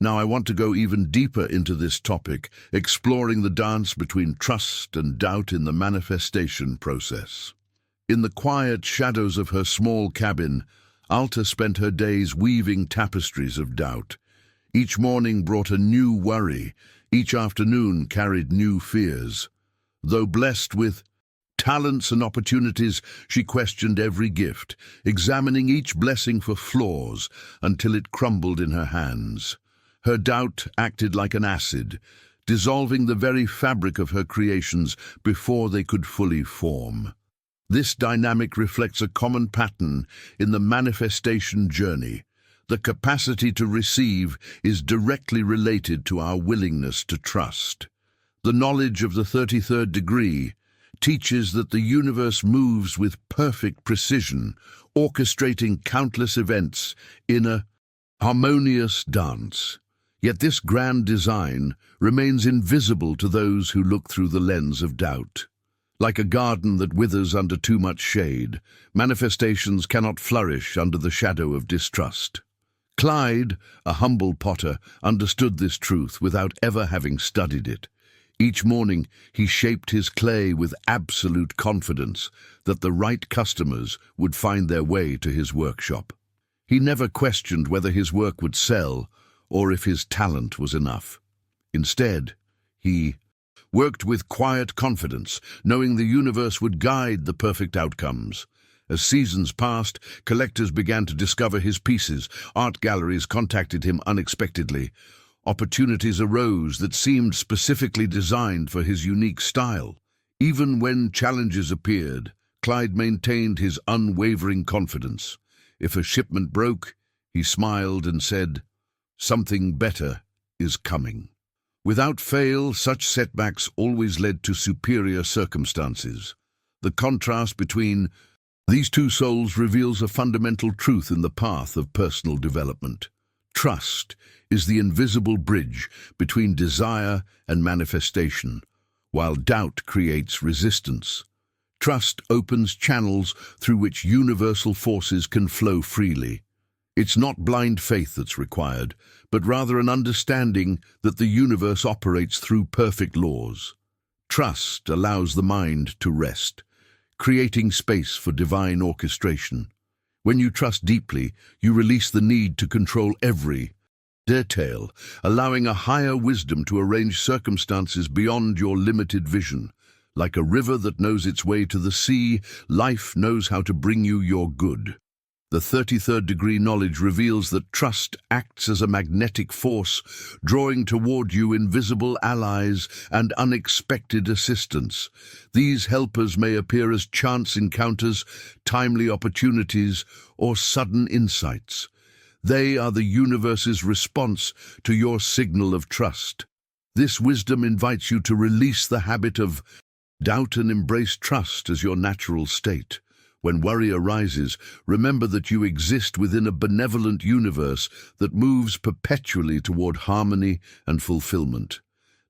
Now I want to go even deeper into this topic, exploring the dance between trust and doubt in the manifestation process. In the quiet shadows of her small cabin, Alta spent her days weaving tapestries of doubt. Each morning brought a new worry, each afternoon carried new fears. Though blessed with talents and opportunities, she questioned every gift, examining each blessing for flaws until it crumbled in her hands. Her doubt acted like an acid, dissolving the very fabric of her creations before they could fully form. This dynamic reflects a common pattern in the manifestation journey. The capacity to receive is directly related to our willingness to trust. The knowledge of the 33rd degree teaches that the universe moves with perfect precision, orchestrating countless events in a harmonious dance. Yet this grand design remains invisible to those who look through the lens of doubt. Like a garden that withers under too much shade, manifestations cannot flourish under the shadow of distrust. Clyde, a humble potter, understood this truth without ever having studied it. Each morning he shaped his clay with absolute confidence that the right customers would find their way to his workshop. He never questioned whether his work would sell or if his talent was enough. Instead, he worked with quiet confidence, knowing the universe would guide the perfect outcomes. As seasons passed, collectors began to discover his pieces. Art galleries contacted him unexpectedly. Opportunities arose that seemed specifically designed for his unique style. Even when challenges appeared, Clyde maintained his unwavering confidence. If a shipment broke, he smiled and said, "Something better is coming." Without fail, such setbacks always led to superior circumstances. The contrast between these two souls reveals a fundamental truth in the path of personal development. Trust is the invisible bridge between desire and manifestation, while doubt creates resistance. Trust opens channels through which universal forces can flow freely. It's not blind faith that's required, but rather an understanding that the universe operates through perfect laws. Trust allows the mind to rest, creating space for divine orchestration. When you trust deeply, you release the need to control every detail, allowing a higher wisdom to arrange circumstances beyond your limited vision. Like a river that knows its way to the sea, life knows how to bring you your good. The 33rd degree knowledge reveals that trust acts as a magnetic force, drawing toward you invisible allies and unexpected assistance. These helpers may appear as chance encounters, timely opportunities, or sudden insights. They are the universe's response to your signal of trust. This wisdom invites you to release the habit of doubt and embrace trust as your natural state. When worry arises, remember that you exist within a benevolent universe that moves perpetually toward harmony and fulfillment.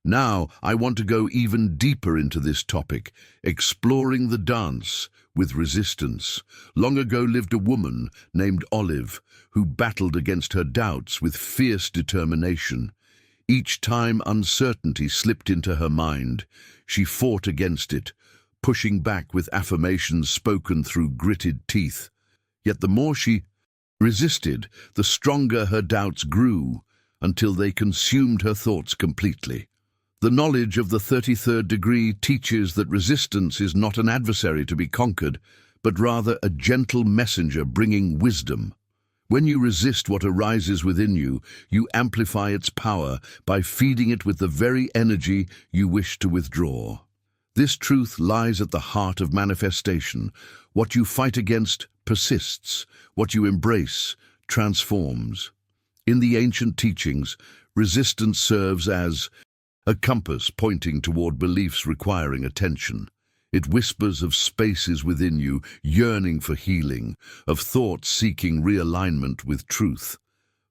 Now, I want to go even deeper into this topic, exploring the dance with resistance. Long ago lived a woman named Olive, who battled against her doubts with fierce determination. Each time uncertainty slipped into her mind, she fought against it, pushing back with affirmations spoken through gritted teeth. Yet the more she resisted, the stronger her doubts grew, until they consumed her thoughts completely. The knowledge of the 33rd degree teaches that resistance is not an adversary to be conquered, but rather a gentle messenger bringing wisdom. When you resist what arises within you, you amplify its power by feeding it with the very energy you wish to withdraw. This truth lies at the heart of manifestation. What you fight against persists. What you embrace transforms. In the ancient teachings, resistance serves as a compass pointing toward beliefs requiring attention. It whispers of spaces within you yearning for healing, of thoughts seeking realignment with truth.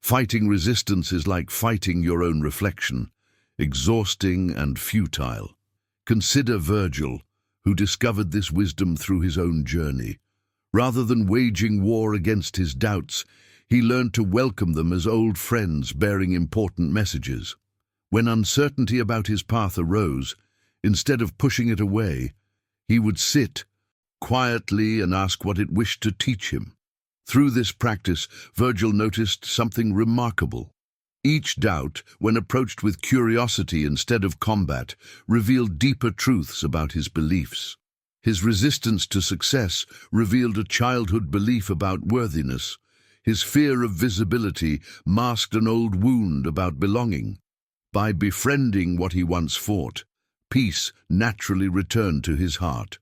Fighting resistance is like fighting your own reflection, exhausting and futile. Consider Virgil, who discovered this wisdom through his own journey. Rather than waging war against his doubts, he learned to welcome them as old friends bearing important messages. When uncertainty about his path arose, instead of pushing it away, he would sit quietly and ask what it wished to teach him. Through this practice, Virgil noticed something remarkable. Each doubt, when approached with curiosity instead of combat, revealed deeper truths about his beliefs. His resistance to success revealed a childhood belief about worthiness. His fear of visibility masked an old wound about belonging. By befriending what he once fought, peace naturally returned to his heart.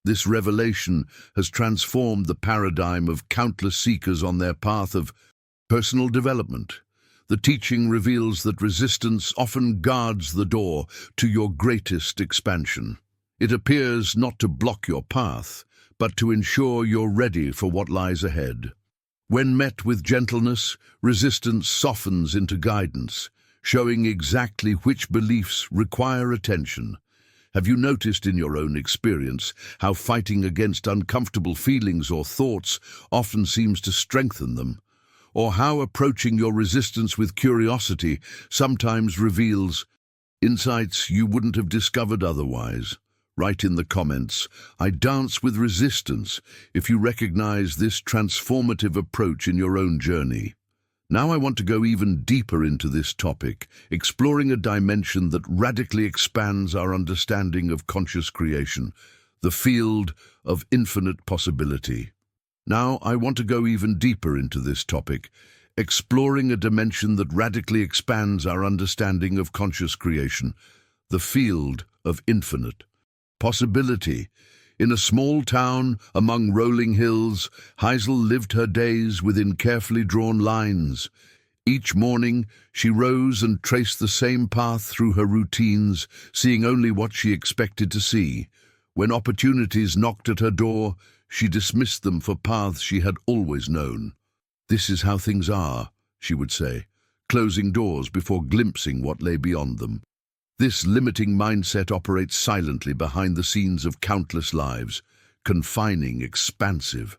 This revelation has transformed the paradigm of countless seekers on their path of personal development. The teaching reveals that resistance often guards the door to your greatest expansion. It appears not to block your path, but to ensure you're ready for what lies ahead. When met with gentleness, resistance softens into guidance, showing exactly which beliefs require attention. Have you noticed in your own experience how fighting against uncomfortable feelings or thoughts often seems to strengthen them? Or how approaching your resistance with curiosity sometimes reveals insights you wouldn't have discovered otherwise? Write in the comments, "I dance with resistance," if you recognize this transformative approach in your own journey. Now I want to go even deeper into this topic, exploring a dimension that radically expands our understanding of conscious creation, the field of infinite possibility. Now I want to go even deeper into this topic, exploring a dimension that radically expands our understanding of conscious creation, the field of infinite possibility. In a small town among rolling hills, Heisel lived her days within carefully drawn lines. Each morning, she rose and traced the same path through her routines, seeing only what she expected to see. When opportunities knocked at her door, she dismissed them for paths she had always known. "This is how things are," she would say, closing doors before glimpsing what lay beyond them. This limiting mindset operates silently behind the scenes of countless lives, confining expansive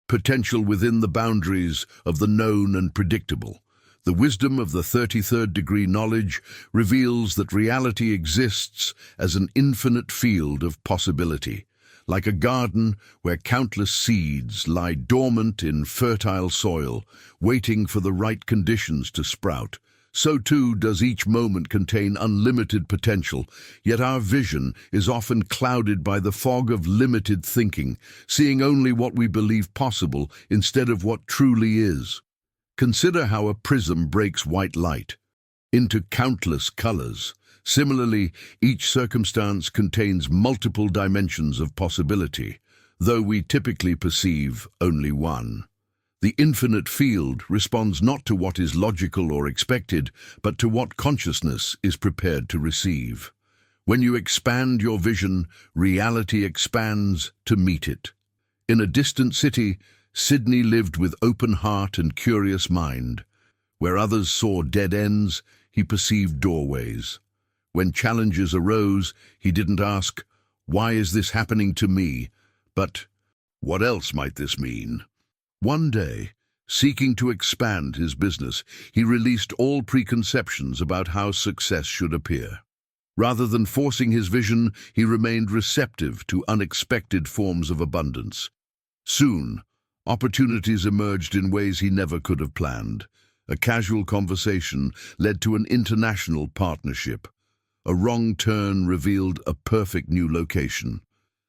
potential within the boundaries of the known and predictable. The wisdom of the 33rd degree knowledge reveals that reality exists as an infinite field of possibility, like a garden where countless seeds lie dormant in fertile soil, waiting for the right conditions to sprout. So too does each moment contain unlimited potential, yet our vision is often clouded by the fog of limited thinking, seeing only what we believe possible instead of what truly is. Consider how a prism breaks white light into countless colors. Similarly, each circumstance contains multiple dimensions of possibility, though we typically perceive only one. The infinite field responds not to what is logical or expected, but to what consciousness is prepared to receive. When you expand your vision, reality expands to meet it. In a distant city, Sydney lived with open heart and curious mind. Where others saw dead ends, he perceived doorways. When challenges arose, he didn't ask, "Why is this happening to me?" but, "What else might this mean?" One day, seeking to expand his business, he released all preconceptions about how success should appear. Rather than forcing his vision, he remained receptive to unexpected forms of abundance. Soon, opportunities emerged in ways he never could have planned. A casual conversation led to an international partnership. A wrong turn revealed a perfect new location.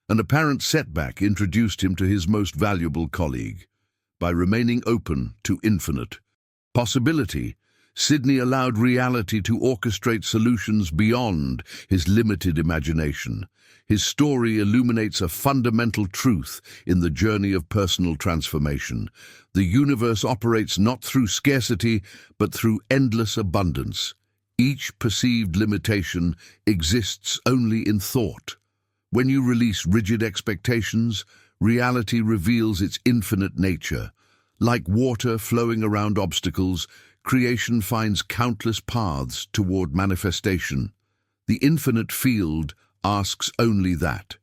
An apparent setback introduced him to his most valuable colleague. By remaining open to infinite possibility, Sydney allowed reality to orchestrate solutions beyond his limited imagination. His story illuminates a fundamental truth in the journey of personal transformation. The universe operates not through scarcity, but through endless abundance. Each perceived limitation exists only in thought. When you release rigid expectations, reality reveals its infinite nature. Like water flowing around obstacles, creation finds countless paths toward manifestation. The infinite field asks only that.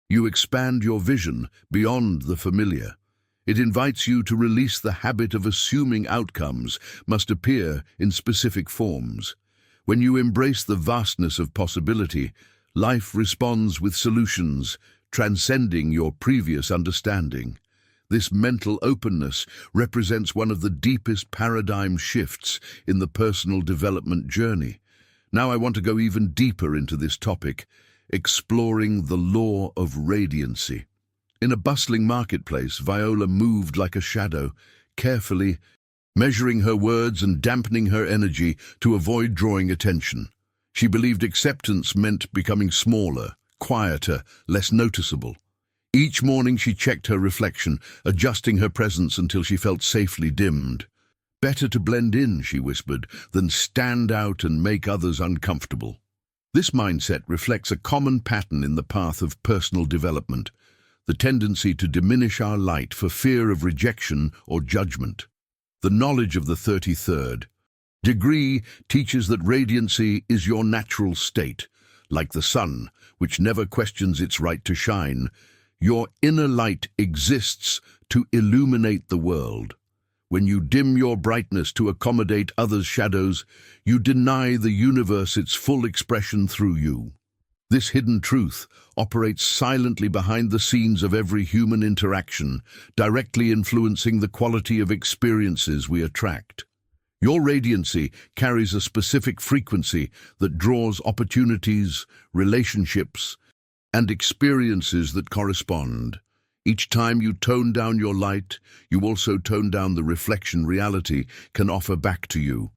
You expand your vision beyond the familiar. It invites you to release the habit of assuming outcomes must appear in specific forms. When you embrace the vastness of possibility, life responds with solutions, transcending your previous understanding. This mental openness represents one of the deepest paradigm shifts in the personal development journey. Now I want to go even deeper into this topic, exploring the law of radiancy. In a bustling marketplace, Viola moved like a shadow, carefully measuring her words and dampening her energy to avoid drawing attention. She believed acceptance meant becoming smaller, quieter, less noticeable. Each morning she checked her reflection, adjusting her presence until she felt safely dimmed. "Better to blend in," she whispered, "than stand out and make others uncomfortable." This mindset reflects a common pattern in the path of personal development, the tendency to diminish our light for fear of rejection or judgment. The knowledge of the 33rd degree teaches that radiancy is your natural state. Like the sun, which never questions its right to shine, your inner light exists to illuminate the world. When you dim your brightness to accommodate others' shadows, you deny the universe its full expression through you. This hidden truth operates silently behind the scenes of every human interaction, directly influencing the quality of experiences we attract. Your radiancy carries a specific frequency that draws opportunities, relationships, and experiences that correspond. Each time you tone down your light, you also tone down the reflection reality can offer back to you.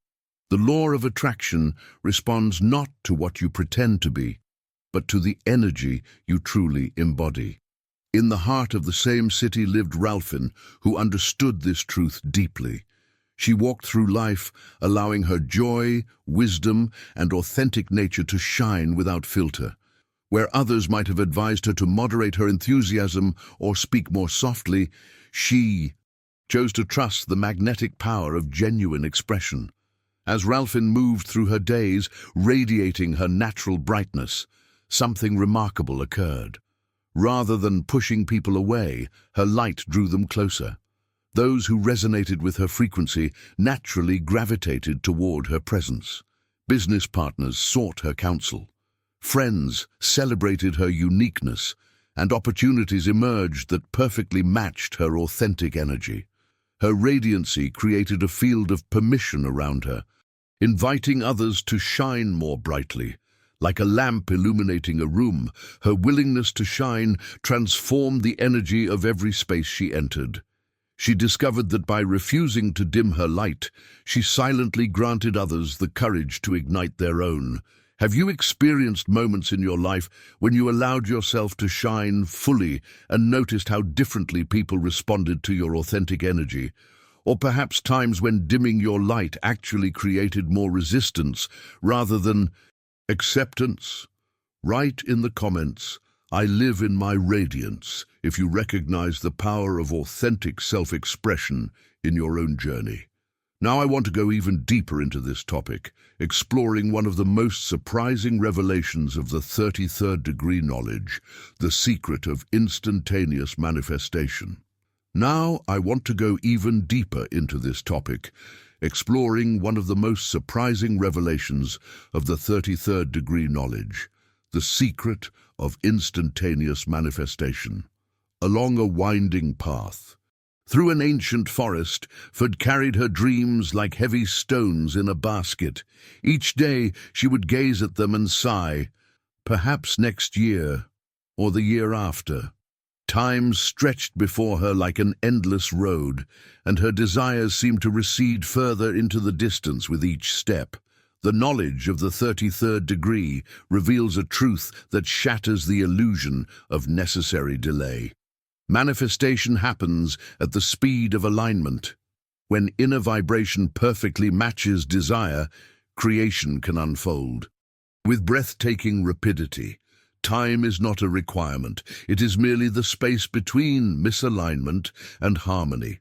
The law of attraction responds not to what you pretend to be, but to the energy you truly embody. In the heart of the same city lived Ralphin, who understood this truth deeply. She walked through life, allowing her joy, wisdom, and authentic nature to shine without filter. Where others might have advised her to moderate her enthusiasm or speak more softly, she chose to trust the magnetic power of genuine expression. As Ralphin moved through her days, radiating her natural brightness, something remarkable occurred. Rather than pushing people away, her light drew them closer. Those who resonated with her frequency naturally gravitated toward her presence. Business partners sought her counsel. Friends celebrated her uniqueness, and opportunities emerged that perfectly matched her authentic energy. Her radiancy created a field of permission around her, inviting others to shine more brightly. Like a lamp illuminating a room, her willingness to shine transformed the energy of every space she entered. She discovered that by refusing to dim her light, she silently granted others the courage to ignite their own. Have you experienced moments in your life when you allowed yourself to shine fully and noticed how differently people responded to your authentic energy? Or perhaps times when dimming your light actually created more resistance rather than acceptance? Write in the comments, "I live in my radiance," if you recognize the power of authentic self-expression in your own journey. Now I want to go even deeper into this topic, exploring one of the most surprising revelations of the 33rd degree knowledge, the secret of instantaneous manifestation. Now I want to go even deeper into this topic, exploring one of the most surprising revelations of the 33rd degree knowledge, the secret of instantaneous manifestation. Along a winding path, through an ancient forest, Ferd carried her dreams like heavy stones in a basket. Each day she would gaze at them and sigh, perhaps next year, or the year after. Time stretched before her like an endless road, and her desires seemed to recede further into the distance with each step. The knowledge of the 33rd degree reveals a truth that shatters the illusion of necessary delay. Manifestation happens at the speed of alignment. When inner vibration perfectly matches desire, creation can unfold. With breathtaking rapidity, time is not a requirement. It is merely the space between misalignment and harmony.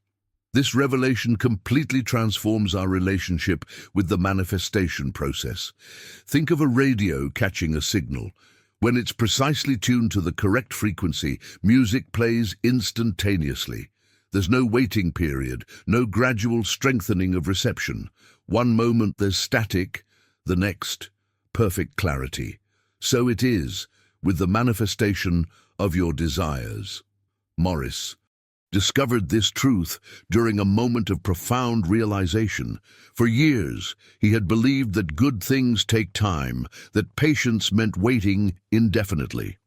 This revelation completely transforms our relationship with the manifestation process. Think of a radio catching a signal. When it's precisely tuned to the correct frequency, music plays instantaneously. There's no waiting period, no gradual strengthening of reception. One moment there's static, the next, perfect clarity. So it is with the manifestation of your desires. Morris discovered this truth during a moment of profound realization. For years, he had believed that good things take time, that patience meant waiting indefinitely.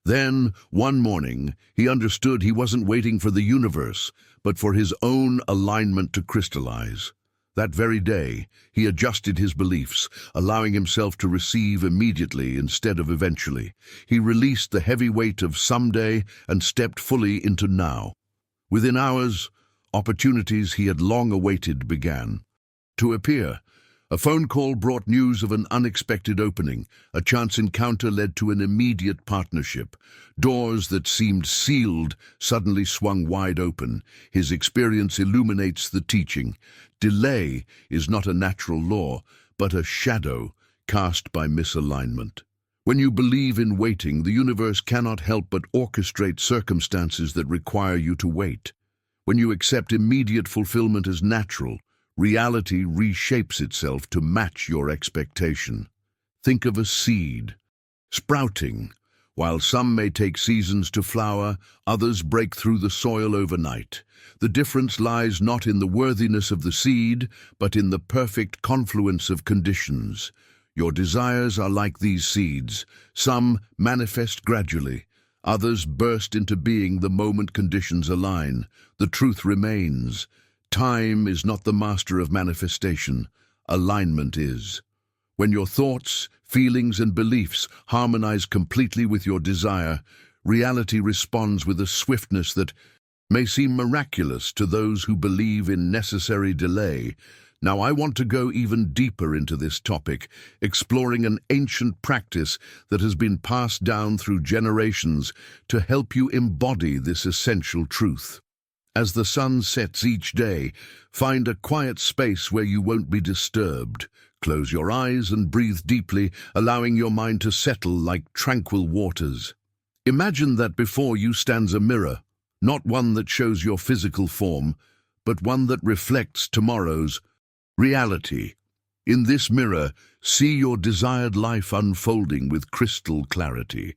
Then, one morning, he understood he wasn't waiting for the universe, but for his own alignment to crystallize. That very day, he adjusted his beliefs, allowing himself to receive immediately instead of eventually. He released the heavy weight of someday and stepped fully into now. Within hours, opportunities he had long awaited began to appear. A phone call brought news of an unexpected opening. A chance encounter led to an immediate partnership. Doors that seemed sealed suddenly swung wide open. His experience illuminates the teaching. Delay is not a natural law, but a shadow cast by misalignment. When you believe in waiting, the universe cannot help but orchestrate circumstances that require you to wait. When you accept immediate fulfillment as natural, reality reshapes itself to match your expectation. Think of a seed sprouting, While some may take seasons to flower, others break through the soil overnight. The difference lies not in the worthiness of the seed, but in the perfect confluence of conditions. Your desires are like these seeds. Some manifest gradually. Others burst into being the moment conditions align. The truth remains. Time is not the master of manifestation. Alignment is. When your thoughts, feelings, and beliefs harmonize completely with your desire, reality responds with a swiftness that may seem miraculous to those who believe in necessary delay. Now, I want to go even deeper into this topic, exploring an ancient practice that has been passed down through generations to help you embody this essential truth. As the sun sets each day, find a quiet space where you won't be disturbed. Close your eyes and breathe deeply, allowing your mind to settle like tranquil waters. Imagine that before you stands a mirror, not one that shows your physical form, but one that reflects tomorrow's reality. In this mirror, see your desired life unfolding with crystal clarity.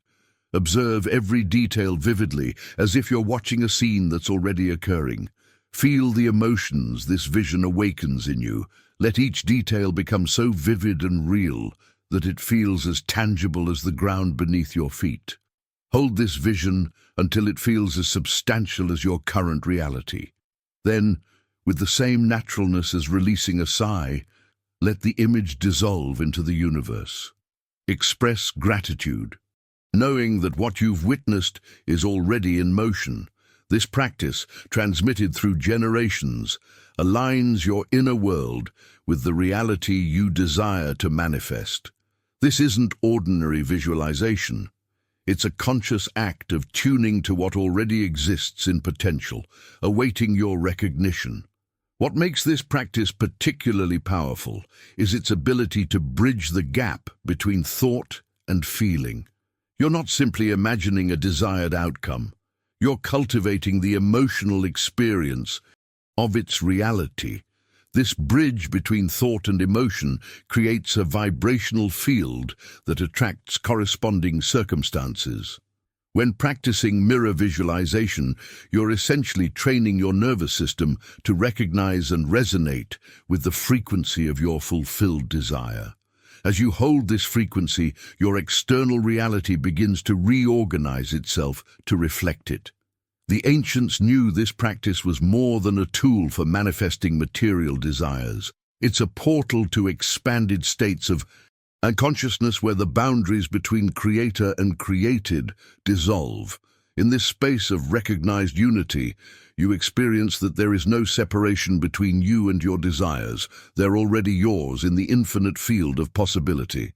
Observe every detail vividly, as if you're watching a scene that's already occurring. Feel the emotions this vision awakens in you. Let each detail become so vivid and real that it feels as tangible as the ground beneath your feet. Hold this vision until it feels as substantial as your current reality. Then, with the same naturalness as releasing a sigh, let the image dissolve into the universe. Express gratitude, knowing that what you've witnessed is already in motion. This practice, transmitted through generations, aligns your inner world with the reality you desire to manifest. This isn't ordinary visualization. It's a conscious act of tuning to what already exists in potential, awaiting your recognition. What makes this practice particularly powerful is its ability to bridge the gap between thought and feeling. You're not simply imagining a desired outcome. You're cultivating the emotional experience of its reality. This bridge between thought and emotion creates a vibrational field that attracts corresponding circumstances. When practicing mirror visualization, you're essentially training your nervous system to recognize and resonate with the frequency of your fulfilled desire. As you hold this frequency, your external reality begins to reorganize itself to reflect it. The ancients knew this practice was more than a tool for manifesting material desires. It's a portal to expanded states of consciousness where the boundaries between creator and created dissolve. In this space of recognized unity, you experience that there is no separation between you and your desires. They're already yours in the infinite field of possibility.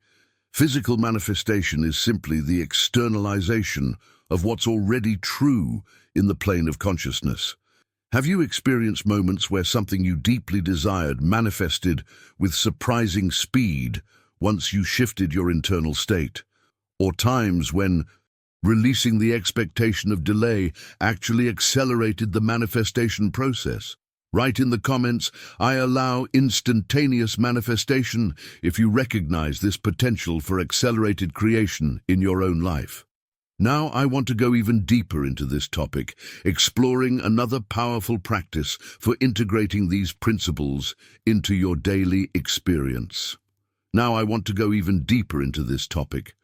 Physical manifestation is simply the externalization of what's already true in the plane of consciousness. Have you experienced moments where something you deeply desired manifested with surprising speed once you shifted your internal state? Or times when releasing the expectation of delay actually accelerated the manifestation process? Write in the comments, "I allow instantaneous manifestation," if you recognize this potential for accelerated creation in your own life. Now I want to go even deeper into this topic, exploring another powerful practice for integrating these principles into your daily experience. Now I want to go even deeper into this topic,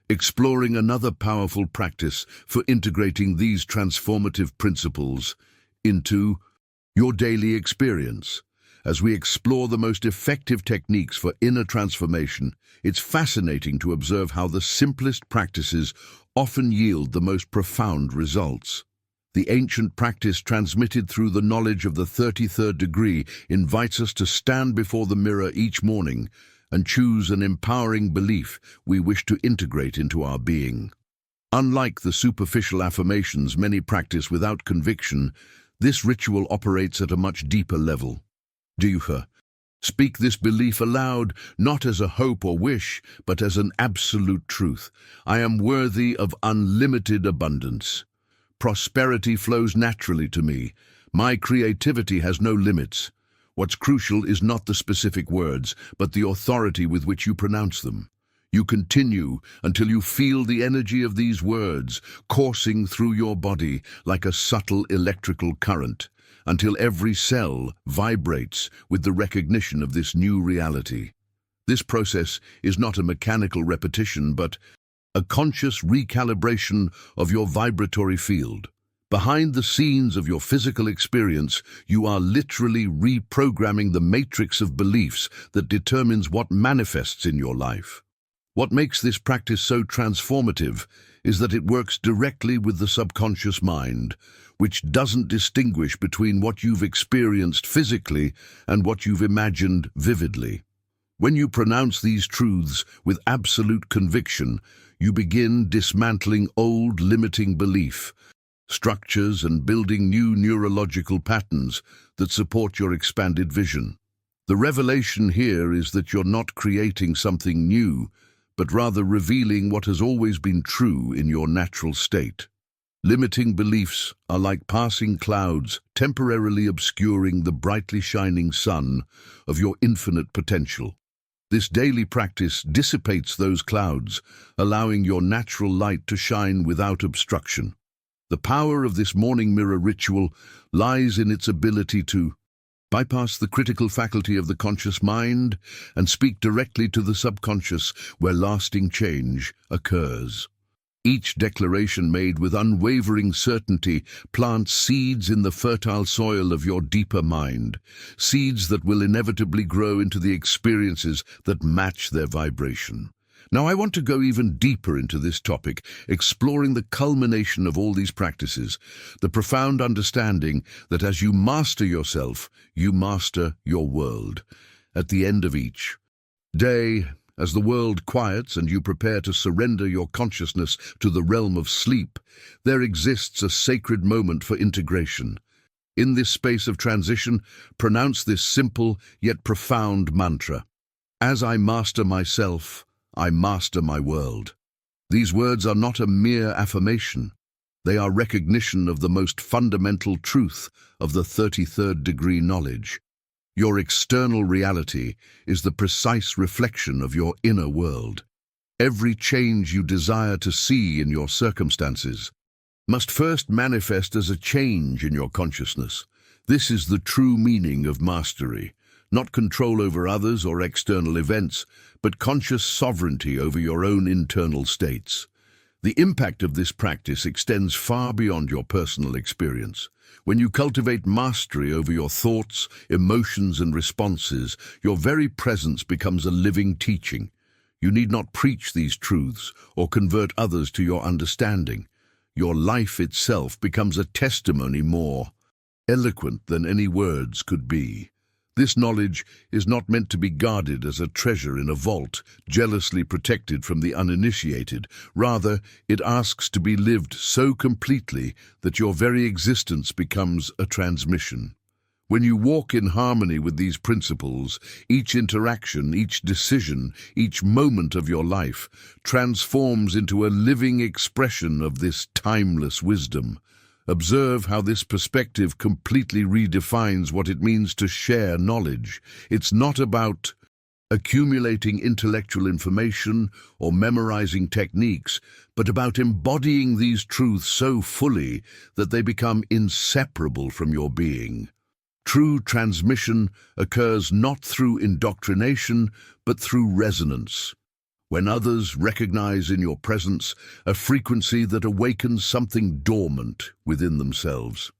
exploring another powerful practice for integrating these transformative principles into your daily experience. As we explore the most effective techniques for inner transformation, it's fascinating to observe how the simplest practices often yield the most profound results. The ancient practice transmitted through the knowledge of the 33rd degree invites us to stand before the mirror each morning and choose an empowering belief we wish to integrate into our being. Unlike the superficial affirmations many practice without conviction, this ritual operates at a much deeper level. Do you speak this belief aloud, not as a hope or wish, but as an absolute truth? I am worthy of unlimited abundance. Prosperity flows naturally to me. My creativity has no limits. What's crucial is not the specific words, but the authority with which you pronounce them. You continue until you feel the energy of these words coursing through your body like a subtle electrical current, until every cell vibrates with the recognition of this new reality. This process is not a mechanical repetition, but a conscious recalibration of your vibratory field. Behind the scenes of your physical experience, you are literally reprogramming the matrix of beliefs that determines what manifests in your life. What makes this practice so transformative is that it works directly with the subconscious mind, which doesn't distinguish between what you've experienced physically and what you've imagined vividly. When you pronounce these truths with absolute conviction, you begin dismantling old limiting belief structures and building new neurological patterns that support your expanded vision. The revelation here is that you're not creating something new, but rather revealing what has always been true in your natural state. Limiting beliefs are like passing clouds, temporarily obscuring the brightly shining sun of your infinite potential. This daily practice dissipates those clouds, allowing your natural light to shine without obstruction. The power of this morning mirror ritual lies in its ability to bypass the critical faculty of the conscious mind and speak directly to the subconscious where lasting change occurs. Each declaration made with unwavering certainty plants seeds in the fertile soil of your deeper mind, seeds that will inevitably grow into the experiences that match their vibration. Now, I want to go even deeper into this topic, exploring the culmination of all these practices, the profound understanding that as you master yourself, you master your world. At the end of each day, as the world quiets and you prepare to surrender your consciousness to the realm of sleep, there exists a sacred moment for integration. In this space of transition, pronounce this simple yet profound mantra. As I master myself, I master my world. These words are not a mere affirmation. They are recognition of the most fundamental truth of the 33rd degree knowledge. Your external reality is the precise reflection of your inner world. Every change you desire to see in your circumstances must first manifest as a change in your consciousness. This is the true meaning of mastery. Not control over others or external events, but conscious sovereignty over your own internal states. The impact of this practice extends far beyond your personal experience. When you cultivate mastery over your thoughts, emotions, and responses, your very presence becomes a living teaching. You need not preach these truths or convert others to your understanding. Your life itself becomes a testimony more eloquent than any words could be. This knowledge is not meant to be guarded as a treasure in a vault, jealously protected from the uninitiated. Rather, it asks to be lived so completely that your very existence becomes a transmission. When you walk in harmony with these principles, each interaction, each decision, each moment of your life transforms into a living expression of this timeless wisdom. Observe how this perspective completely redefines what it means to share knowledge. It's not about accumulating intellectual information or memorizing techniques, but about embodying these truths so fully that they become inseparable from your being. True transmission occurs not through indoctrination, but through resonance. When others recognize in your presence a frequency that awakens something dormant within themselves.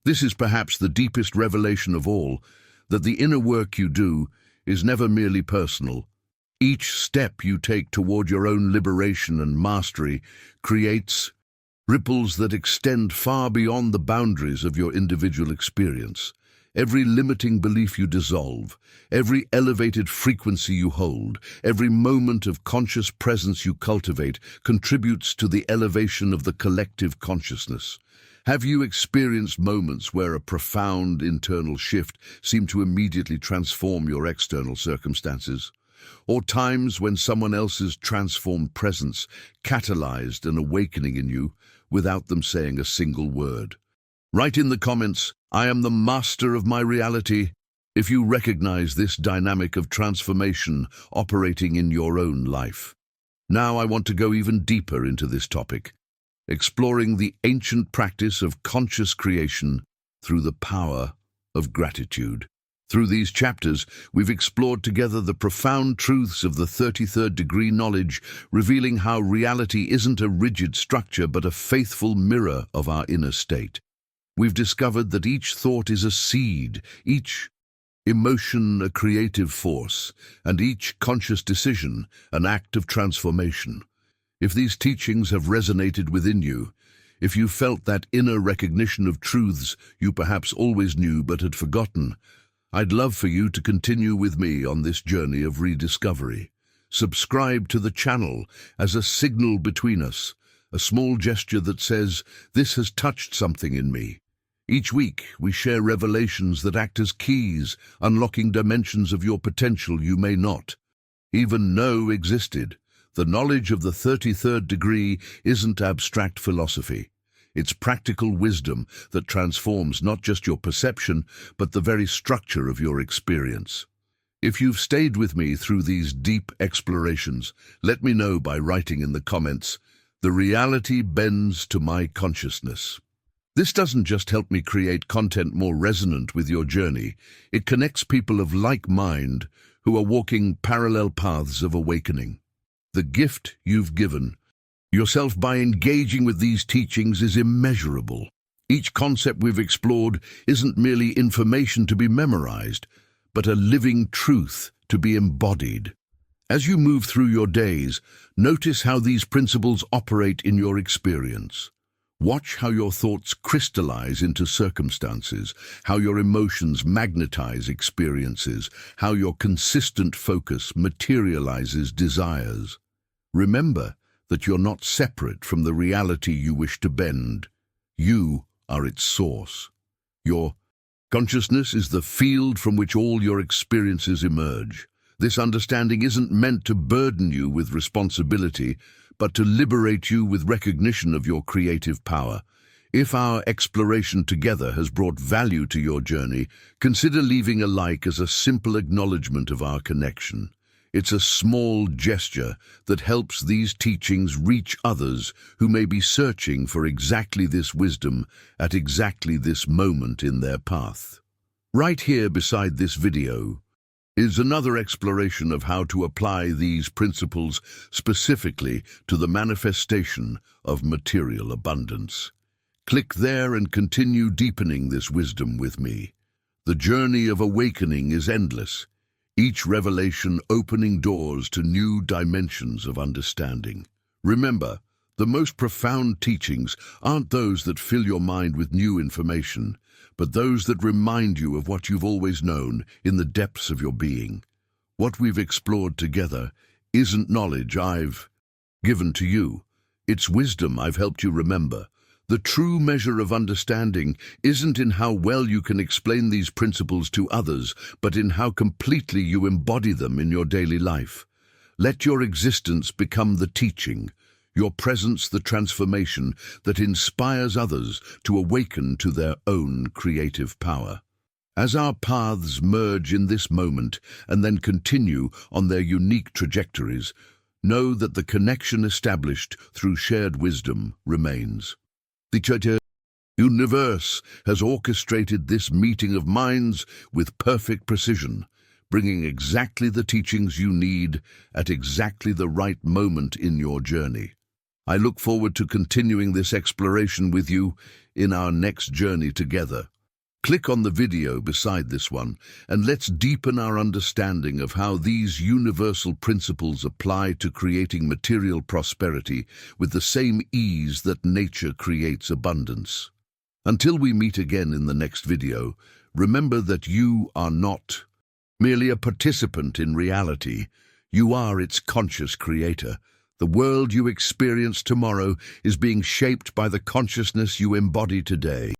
This is perhaps the deepest revelation of all, that the inner work you do is never merely personal. Each step you take toward your own liberation and mastery creates ripples that extend far beyond the boundaries of your individual experience. Every limiting belief you dissolve, every elevated frequency you hold, every moment of conscious presence you cultivate contributes to the elevation of the collective consciousness. Have you experienced moments where a profound internal shift seemed to immediately transform your external circumstances? Or times when someone else's transformed presence catalyzed an awakening in you without them saying a single word? Write in the comments, "I am the master of my reality," if you recognize this dynamic of transformation operating in your own life. Now I want to go even deeper into this topic, exploring the ancient practice of conscious creation through the power of gratitude. Through these chapters, we've explored together the profound truths of the 33rd degree knowledge, revealing how reality isn't a rigid structure but a faithful mirror of our inner state. We've discovered that each thought is a seed, each emotion a creative force, and each conscious decision an act of transformation. If these teachings have resonated within you, if you felt that inner recognition of truths you perhaps always knew but had forgotten, I'd love for you to continue with me on this journey of rediscovery. Subscribe to the channel as a signal between us, a small gesture that says, "This has touched something in me." Each week, we share revelations that act as keys, unlocking dimensions of your potential you may not even know existed. The knowledge of the 33rd degree isn't abstract philosophy. It's practical wisdom that transforms not just your perception, but the very structure of your experience. If you've stayed with me through these deep explorations, let me know by writing in the comments, "The reality bends to my consciousness." This doesn't just help me create content more resonant with your journey, it connects people of like mind who are walking parallel paths of awakening. The gift you've given yourself by engaging with these teachings is immeasurable. Each concept we've explored isn't merely information to be memorized, but a living truth to be embodied. As you move through your days, notice how these principles operate in your experience. Watch how your thoughts crystallize into circumstances, how your emotions magnetize experiences, how your consistent focus materializes desires. Remember that you're not separate from the reality you wish to bend. You are its source. Your consciousness is the field from which all your experiences emerge. This understanding isn't meant to burden you with responsibility, but to liberate you with recognition of your creative power. If our exploration together has brought value to your journey, consider leaving a like as a simple acknowledgement of our connection. It's a small gesture that helps these teachings reach others who may be searching for exactly this wisdom at exactly this moment in their path. Right here beside this video is another exploration of how to apply these principles specifically to the manifestation of material abundance. Click there and continue deepening this wisdom with me. The journey of awakening is endless, each revelation opening doors to new dimensions of understanding. Remember, the most profound teachings aren't those that fill your mind with new information, but those that remind you of what you've always known in the depths of your being. What we've explored together isn't knowledge I've given to you. It's wisdom I've helped you remember. The true measure of understanding isn't in how well you can explain these principles to others, but in how completely you embody them in your daily life. Let your existence become the teaching, your presence the transformation that inspires others to awaken to their own creative power. As our paths merge in this moment and then continue on their unique trajectories, know that the connection established through shared wisdom remains. The universe has orchestrated this meeting of minds with perfect precision, bringing exactly the teachings you need at exactly the right moment in your journey. I look forward to continuing this exploration with you in our next journey together. Click on the video beside this one, and let's deepen our understanding of how these universal principles apply to creating material prosperity with the same ease that nature creates abundance. Until we meet again in the next video, remember that you are not merely a participant in reality. You are its conscious creator. The world you experience tomorrow is being shaped by the consciousness you embody today.